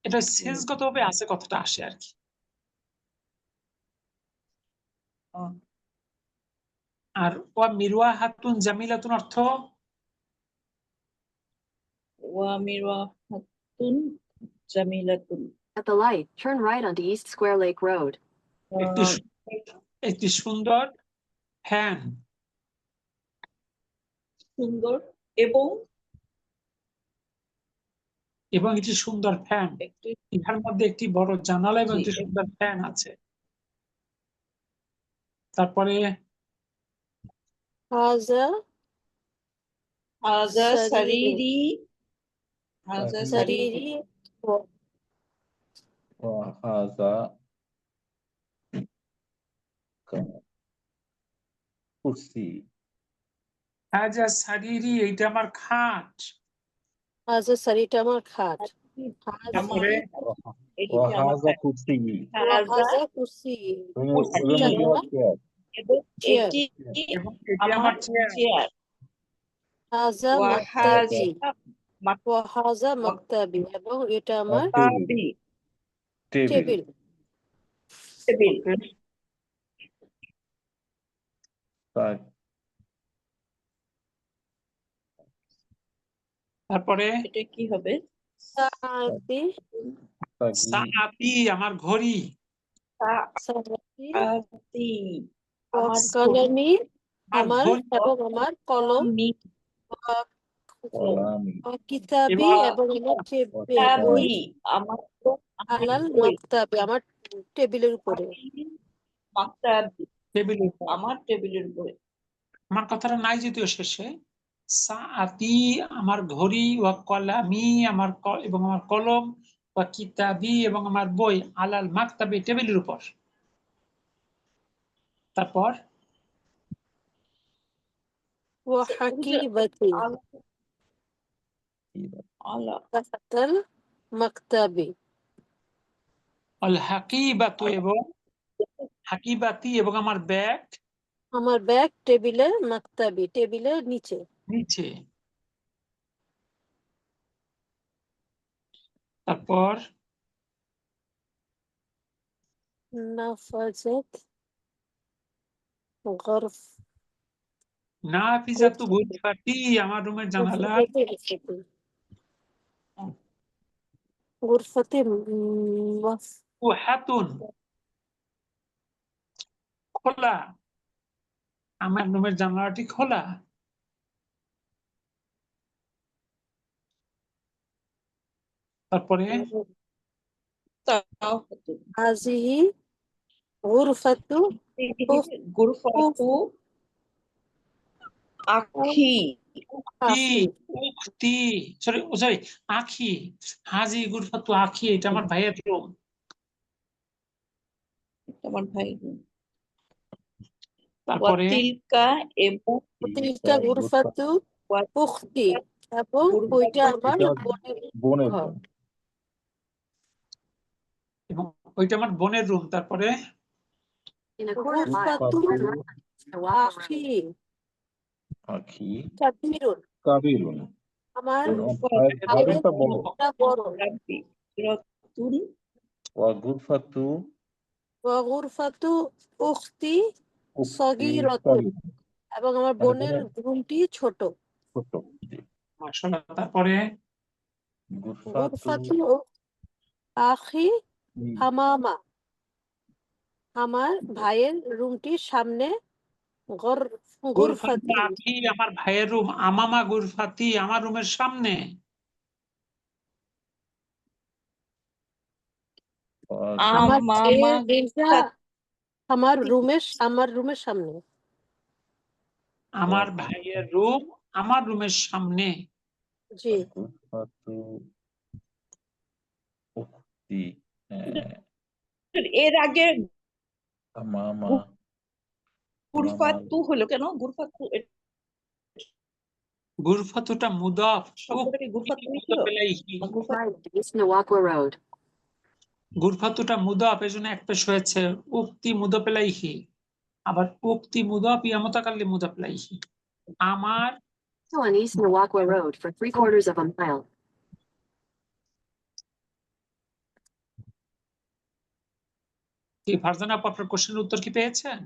এটা সেন্সগত ভাবে আছে কথাটা আসে আর কি। আর মিরওয়াহাতুন জামিলাতুন অর্থ ওয়ামিরাহাতুন জামিলাতুন। At the light, turn right onto East Square Lake Road. একটি সুন্দর ফ্যান, সুন্দর এবং এবং একটি সুন্দর ফ্যান। একটি ইহার মধ্যে একটি বড় জানালা এবং জি, একটি সুন্দর ফ্যান আছে। তারপরে হাজা হাজা সারিরি সারিরি হাজা সারিরি সারিরি হাজা কুরসি। হাজা সারিরি, এইটা আমার খাট। হাজা সারি এটা আমার খাট। তারপরে এই যে আমার وهذا كرسي হাজা হাজা কুরসি কুরসি এটা وموضوع আমার الشعر এবং চেয়ার। এটি এবং এটি আমার আমার চেয়ার। চেয়ার। হাজা ওয়াহাজা মাকতাবি ওয়া হাজা মাকতাবি এবং এটা আমার মাকতাবি টেবিল টেবিল। টেবিল। তাই তারপরে এটা কি হবে? সাআতি তাকি সাআতি আমার ঘড়ি, সাআতি সাআতি ওয়া আমার কলমি আমার আমার ঘড়ি এবং আমার কলম মি কলামি ওয়া কিতাবি এবং এবং আমার বই কিতাবি আমার আলাল বই। মাকতাবি আমার টেবিলের উপরে। মাকতাবি টেবিলের উপর। আমার টেবিলের উপরে। আমার কথাটা নাই যদিও শেষে। সাআতি আমার ঘড়ি, ওয়া কলামি আমার এবং আমার কলম, ওয়া কিতাবি এবং আমার বই, আলাল মাকতাবি টেবিলের উপর। তারপর ওয়া হাকিবাতি আলা তাহতাল মাকতাবি আল হাকিবাতু এবং হাকিবাতি এবং আমার ব্যাগ আমার ব্যাগ টেবিলের মাকতাবি টেবিলের নিচে। নিচে। তারপর নাফাজাত গরফ নাফিজাতু গুরফাতি আমার রুমের জানালা গুরফাতে হাতুন খোলা, আমার রুমের জানালাটি খোলা। তারপরে তাওয়াফাতু হাজিহি গুরফাতু গুরফাতু আখি আখি উখতি সরি আখি হাজি গুরফাতু আখি এটা আমার ভাইয়ের রুম। আমার ভাই। তারপরে ওয়াতিলকা এবং তিলকা গুরফাতু উখতি এবং ওইটা আমার বোনের বোনের ঘর। রুম এবং ওইটা আমার বোনের রুম। তারপরে গুরফাতু আখি আখি কাবিরুন কাবিরুন আমার ভাইয়ের ভাইয়ের রুমটা বড় রুমটা বড়। রাব্বি রাতুন ওয়া গুরফাতু ওয়া গুরফাতু উখতি উক্তি সগীরাতুন কাবিরুন এবং আমার বোনের রুমটি ছোট। ছোট মাশাআল্লাহ। তারপরে গুরফাতু গুরফাতু আখি হামামা আমার ভাইয়ের রুমটির সামনে গুরফাতু গুরফাতি আখি আমার ভাইয়ের রুম, আমামা গুরফাতি আমার রুমের সামনে। আমার আমামা ভাইয়ের রুমটা আমার রুমের সামনে। আমার ভাইয়ের রুম আমার রুমের সামনে। জি গুরফাতু উখতি এর আগে মামা গুরফাতু হলো কেন? গুরফাতু গুরফাতুটা মুদাফ, শব্দটা কি গুরফাতু ছিল? মুদাফ ইলাইহি। East Nawakwa Road. গুরফাতুটা মুদাফ এজন্য এক পেশ হয়েছে। উক্তি মুদাফ ইলাইহি, আবার উক্তি মুদাফ ইয়া মুতাকাল্লিম মুদাফ ইলাইহি। আমার On East Nawakwa Road for 3/4 of a mile. কি ফারজানা আপু আপনার কোশ্চেনের উত্তর কি পেয়েছেন?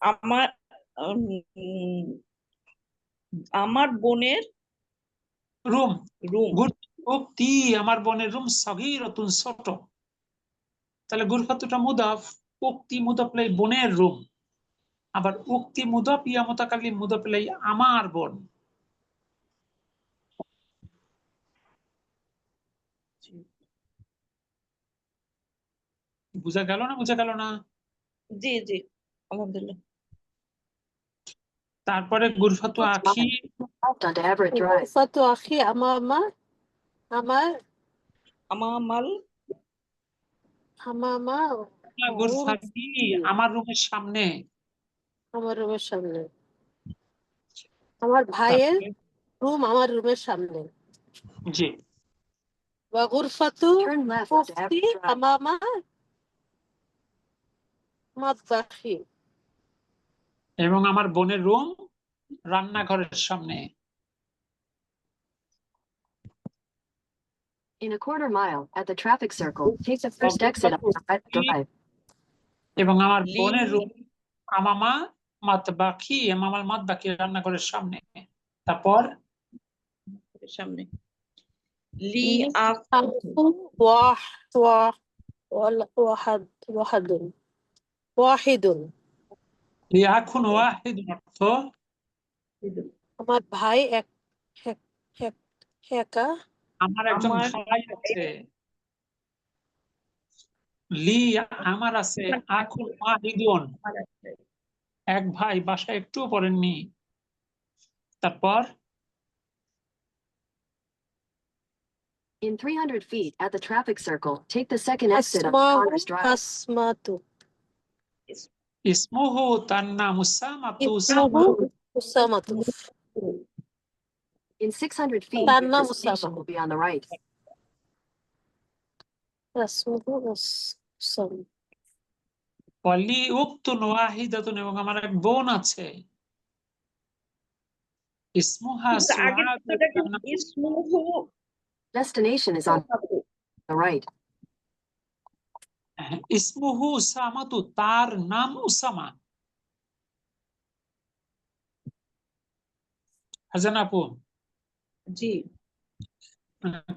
আমার আমার বোনের রুম রুম উক্তি আমার বোনের রুম সগীরাতুন ছোট। তাহলে গুরফাতুটা মুদাফ, উক্তি মুদাফ ইলাই বোনের রুম, আবার উক্তি মুদাফ ইয়া মুতাকাল্লিম মুদাফ ইলাই আমার বোন। বুঝা গেল না? বুঝা গেল না? জি জি আলহামদুলিল্লাহ। তারপরে গুরফাতু আখি Onto Everett Drive. গুরফাতু আখি আমার আমামাল গুরফাতি আমার রুমের সামনে। আমার রুমের সামনে। আমার ভাইয়ের রুম আমার রুমের সামনে। জি وغرفة Turn left to أختي Abbott Drive. أمام مطبخي এবং আমার বোনের রুম রান্নাঘরের সামনে। In a quarter mile, at the traffic circle, take the first exit on the right drive. এবং আমার লি বোনের রুম আমামা মাতবাখি আমামাল মাতবাখি রান্নাঘরের সামনে। তারপর সামনে লি আফ واحد واحد লিয়াকুন ওয়াহিদুন অর্থ আমার ভাই একা আমার একজন আমার ভাই আছে। লি আমার আছে, আকুন ওয়াহিদুন এক ভাই, বাসায় একটু পড়েননি। তারপর In 300 feet, at the traffic circle, take the second exit on أسماء Congress Drive. أسماء ইসমুহু তার নাম উসামাতু। اسمه أسامة In 600 feet, Tanna the station Usama. will be on the right. اسمه أسامة ওয়ালি উক্তুন ওয়াহিদাতুন এবং আমার এক বোন আছে। ইসমুহা আগে সুআদ ইসমুহু Destination is on the right. ইসমুহু উসামাতু তার নাম উসামা। হাজান আপু, জি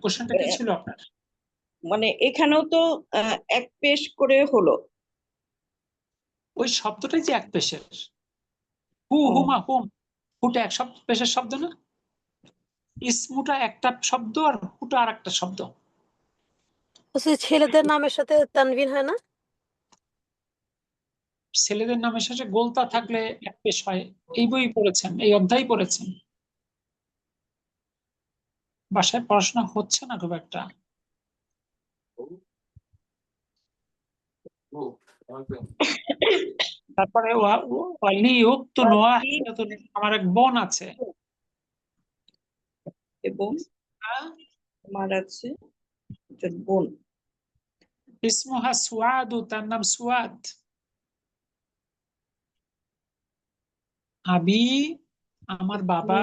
কোশ্চেনটা কি ছিল আপনার? মানে এখানেও তো এক পেশ করে হলো। ওই শব্দটাই যে এক পেশের। হু হুমা হুম, হুটা এক শব্দ, পেশের শব্দ না। ইসমুটা একটা শব্দ আর হুটা আর একটা শব্দ। ছেলেদের নামের সাথে তানভিন হয় না? ছেলেদের নামের শেষে গোলতা থাকলে এক পেশ হয়। এই বই পড়েছেন, এই অধ্যায় পড়েছেন। বাসায় পড়াশোনা হচ্ছে না খুব একটা। তারপরে আমার এক বোন আছে এবং আমার আছে একজন বোন। ইসমুহা সুআদু তার নাম সুআদ। আবি আমার বাবা,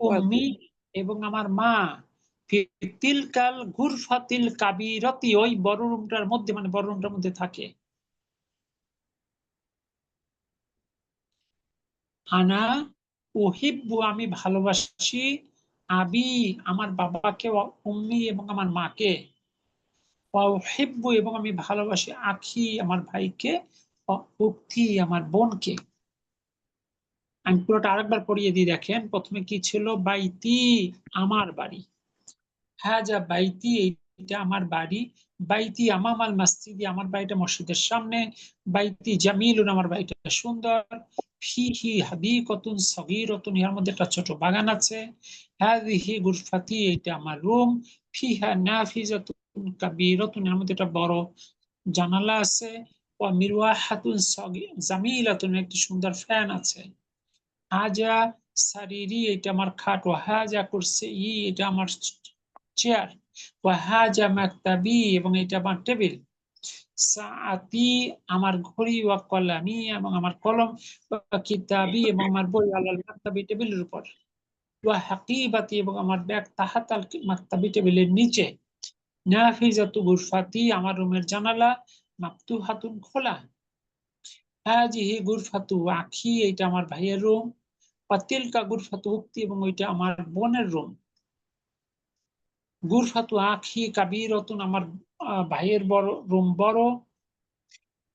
উম্মি এবং আমার মা, তিলকাল গুরফাতিল কাবিরতি ওই বড় রুমটার মধ্যে, মানে বড় রুমটার মধ্যে থাকে। আনা উহিব্বু আমি ভালোবাসি, আবি আমার বাবাকে, উম্মি এবং আমার মাকে, উহিব্বু এবং আমি ভালোবাসি আখি আমার ভাইকে, উক্তি আমার বোনকে। আমি পুরোটা আরেকবার পড়িয়ে দিই, দেখেন। প্রথমে কি ছিল? বাইতি আমার বাড়ি, হাজা বাইতি এটা আমার বাড়ি, বাইতি আমামাল মসজিদি আমার বাড়িটা মসজিদের সামনে, বাইতি জামিলুন আমার বাড়িটা সুন্দর, ফিহি হাদিকাতুন সগীরাতুন এর মধ্যে একটা ছোট বাগান আছে, হাযিহি গুরফাতি এটা আমার রুম, ফিহা নাফিজাতুন কাবীরাতুন এর মধ্যে একটা বড় জানালা আছে, ওয়া মিরওয়াহাতুন জামিলাতুন একটি সুন্দর ফ্যান আছে, হাজা সারিরি এটা আমার খাট, ওয়া হাজা কুরসি এটা আমার চেয়ার, ওয়া হাজা মাকতাবি এবং এটা আমার টেবিল, সাআতি আমার ঘড়ি, ওয়া কলামি এবং আমার কলম, ওয়া কিতাবি এবং আমার বই, আলাল মাকতাবি টেবিলের উপর, ওয়া হাকিবাতি এবং আমার ব্যাগ তাহাতাল মাকতাবি টেবিলের নিচে, নাফিজাতু গুরফাতি আমার রুমের জানালা, মাফতুহাতুন খোলা, হাজিহি গুরফাতু আখি এটা আমার ভাইয়ের রুম, তিলকা গুরফাতু উক্তি এবং ওইটা আমার বোনের রুম, গুরফাতু আখি কাবীরাতুন আমার ভাইয়ের বড় রুম বড়,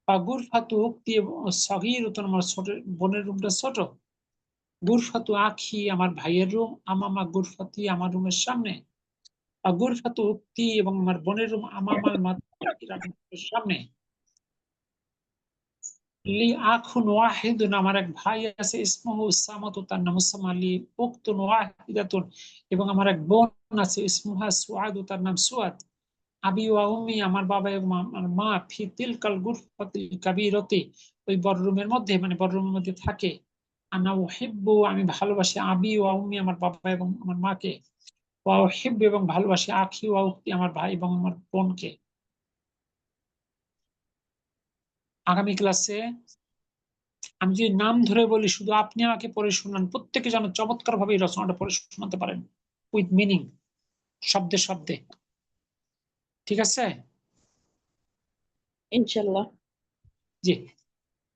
বা গুরফাতু উক্তি সগীরাতুন আমার ছোট বোনের রুমটা ছোট, গুরফাতু আখি আমার ভাইয়ের রুম, আমামা গুরফাতি আমার রুমের সামনে, বা গুরফাতু উক্তি এবং আমার বোনের রুম আমামাল মাতবাখির সামনে, লি আখুন ওয়াহিদুন আমার এক ভাই আছে, ইসমুহু উসামাতু তার নাম উসামা, লি উখতুন ওয়াহিদাতুন এবং আমার এক বোন আছে, ইসমুহা সুআদু তার নাম সুআদ, আবি ওয়া উম্মি আমার বাবা এবং আমার মা, ফি তিলকাল গুরফাতিল কাবীরাতি ওই বড় রুমের মধ্যে, মানে বড় রুমের মধ্যে থাকে, আনা উহিব্বু আমি ভালোবাসি, আবি ওয়া উম্মি আমার বাবা এবং আমার মাকে, ওয়া উহিব্বু এবং ভালোবাসি আখি ওয়া উখতি আমার ভাই এবং আমার বোনকে। আগামী ক্লাসে আমি যদি নাম ধরে বলি শুধু আপনি আমাকে পড়ে শোনান, প্রত্যেকে যেন চমৎকার ভাবে এই রচনাটা পড়ে শোনাতে পারেন উইথ মিনিং, শব্দে শব্দে। ঠিক আছে? ইনশাল্লাহ। জি,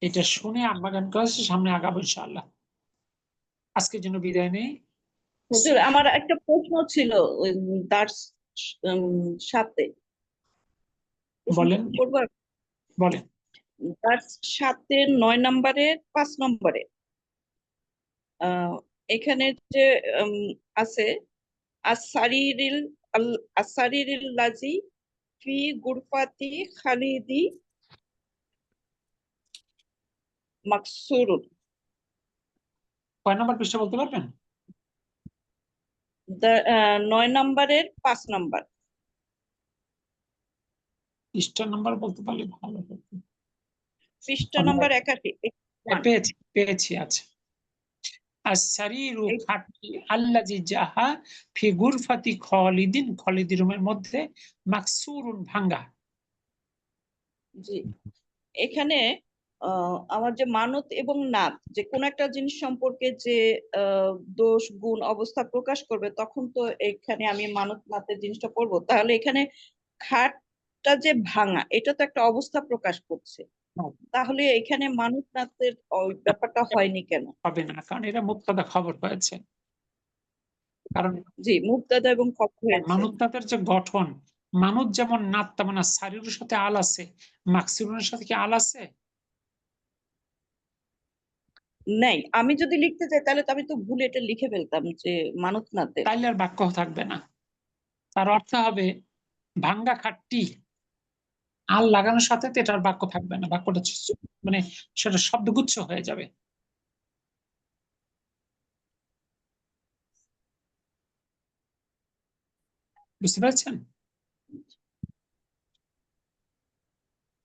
এটা শুনে আগামী ক্লাসের সামনে আগাবো ইনশাআল্লাহ। আজকের জন্য বিদায় নেই। হুজুর আমার একটা প্রশ্ন ছিল ওই দার্স সাথে বলেন করবো। বলেন। দার্স 7-এর 9 নম্বরের 5 নম্বরে এখানে যে আছে আসারিরিল লাজি ফি গুরফাতি খালিদি মাকসুরুন। কয় নম্বর পৃষ্ঠা বলতে পারবেন? 9 নম্বরের 5 নম্বর। পৃষ্ঠা নাম্বার বলতে পারলে ভালো হতো। পৃষ্ঠা নম্বর 81। পেয়েছি পেয়েছি, আচ্ছা। আস-সারিরু খাটটি আল্লাযী জাহা ফি গুরফাতি খালিদিন, খালিদি রুমের মধ্যে মাকসুরুন ভাঙ্গা। জি, এখানে আমার যে মানত এবং নাত যে কোন একটা জিনিস সম্পর্কে যে দোষ গুণ অবস্থা প্রকাশ করবে, তখন তো এখানে আমি মানত নাতের জিনিসটা করব। তাহলে এখানে খাটটা যে ভাঙা, এটা তো একটা অবস্থা প্রকাশ করছে। তাহলে এখানে মানত নাতের ওই ব্যাপারটা হয়নি কেন? হবে না, কারণ এটা মুবতাদা খবর হয়েছে। কারণ জি, মুবতাদা এবং খবর হয়েছে। মানত নাতের যে গঠন, মানত যেমন নাত তেমন সারিরুর সাথে আল আছে, মাকসুরুনের সাথে কি আল আছে? নাই, আমি যদি লিখতে চাই তাহলে তো আমি তো ভুলে এটা লিখে ফেলতাম যে মানত নাতের। তাইলে আর বাক্য থাকবে না। তার অর্থ হবে ভাঙ্গা খাটটি, আল লাগানোর সাথে তো এটার বাক্য থাকবে না, বাক্যটা মানে সেটা শব্দগুচ্ছ হয়ে যাবে। বুঝতে পারছেন?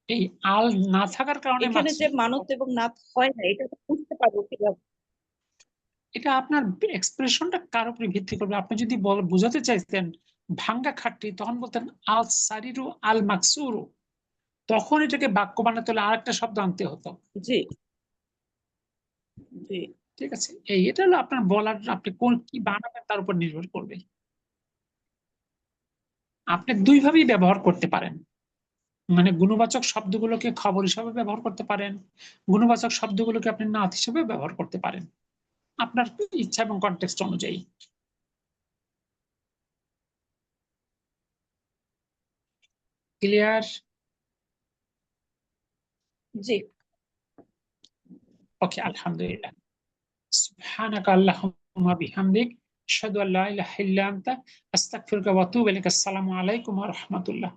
এই আল না থাকার কারণে এখানে যে মানত এবং নাত হয় না, এটা তো বুঝতে পারবো কিভাবে? এটা আপনার এক্সপ্রেশনটা কার উপরে ভিত্তি করবে। আপনি যদি বোঝাতে চাইতেন ভাঙ্গা খাটটি, তখন বলতেন আল সারিরু আল মাকসুরু, তখন এটাকে বাক্য বানাতে হলে আরেকটা শব্দ আনতে হতো। জি জি, ঠিক আছে, এটা হলো আপনার বলার, আপনি কোন কি বানাবেন তার উপর নির্ভর করবে। আপনি দুই ভাবেই ব্যবহার করতে পারেন, মানে গুণবাচক শব্দগুলোকে খবর হিসাবে ব্যবহার করতে পারেন, গুণবাচক শব্দগুলোকে আপনি নাত হিসেবে ব্যবহার করতে পারেন, আপনার ইচ্ছা এবং কনটেক্সট অনুযায়ী। ক্লিয়ার? জি। ওকে, আলহামদুলিল্লাহ। সুবহানাকা আল্লাহুম্মা বিহামদিক আশহাদু আল্লা ইলাহা ইল্লা আনতা আস্তাগফিরুকা ওয়া আতুবু ইলাইক। আসসালামু আলাইকুম ওয়া রাহমাতুল্লাহ।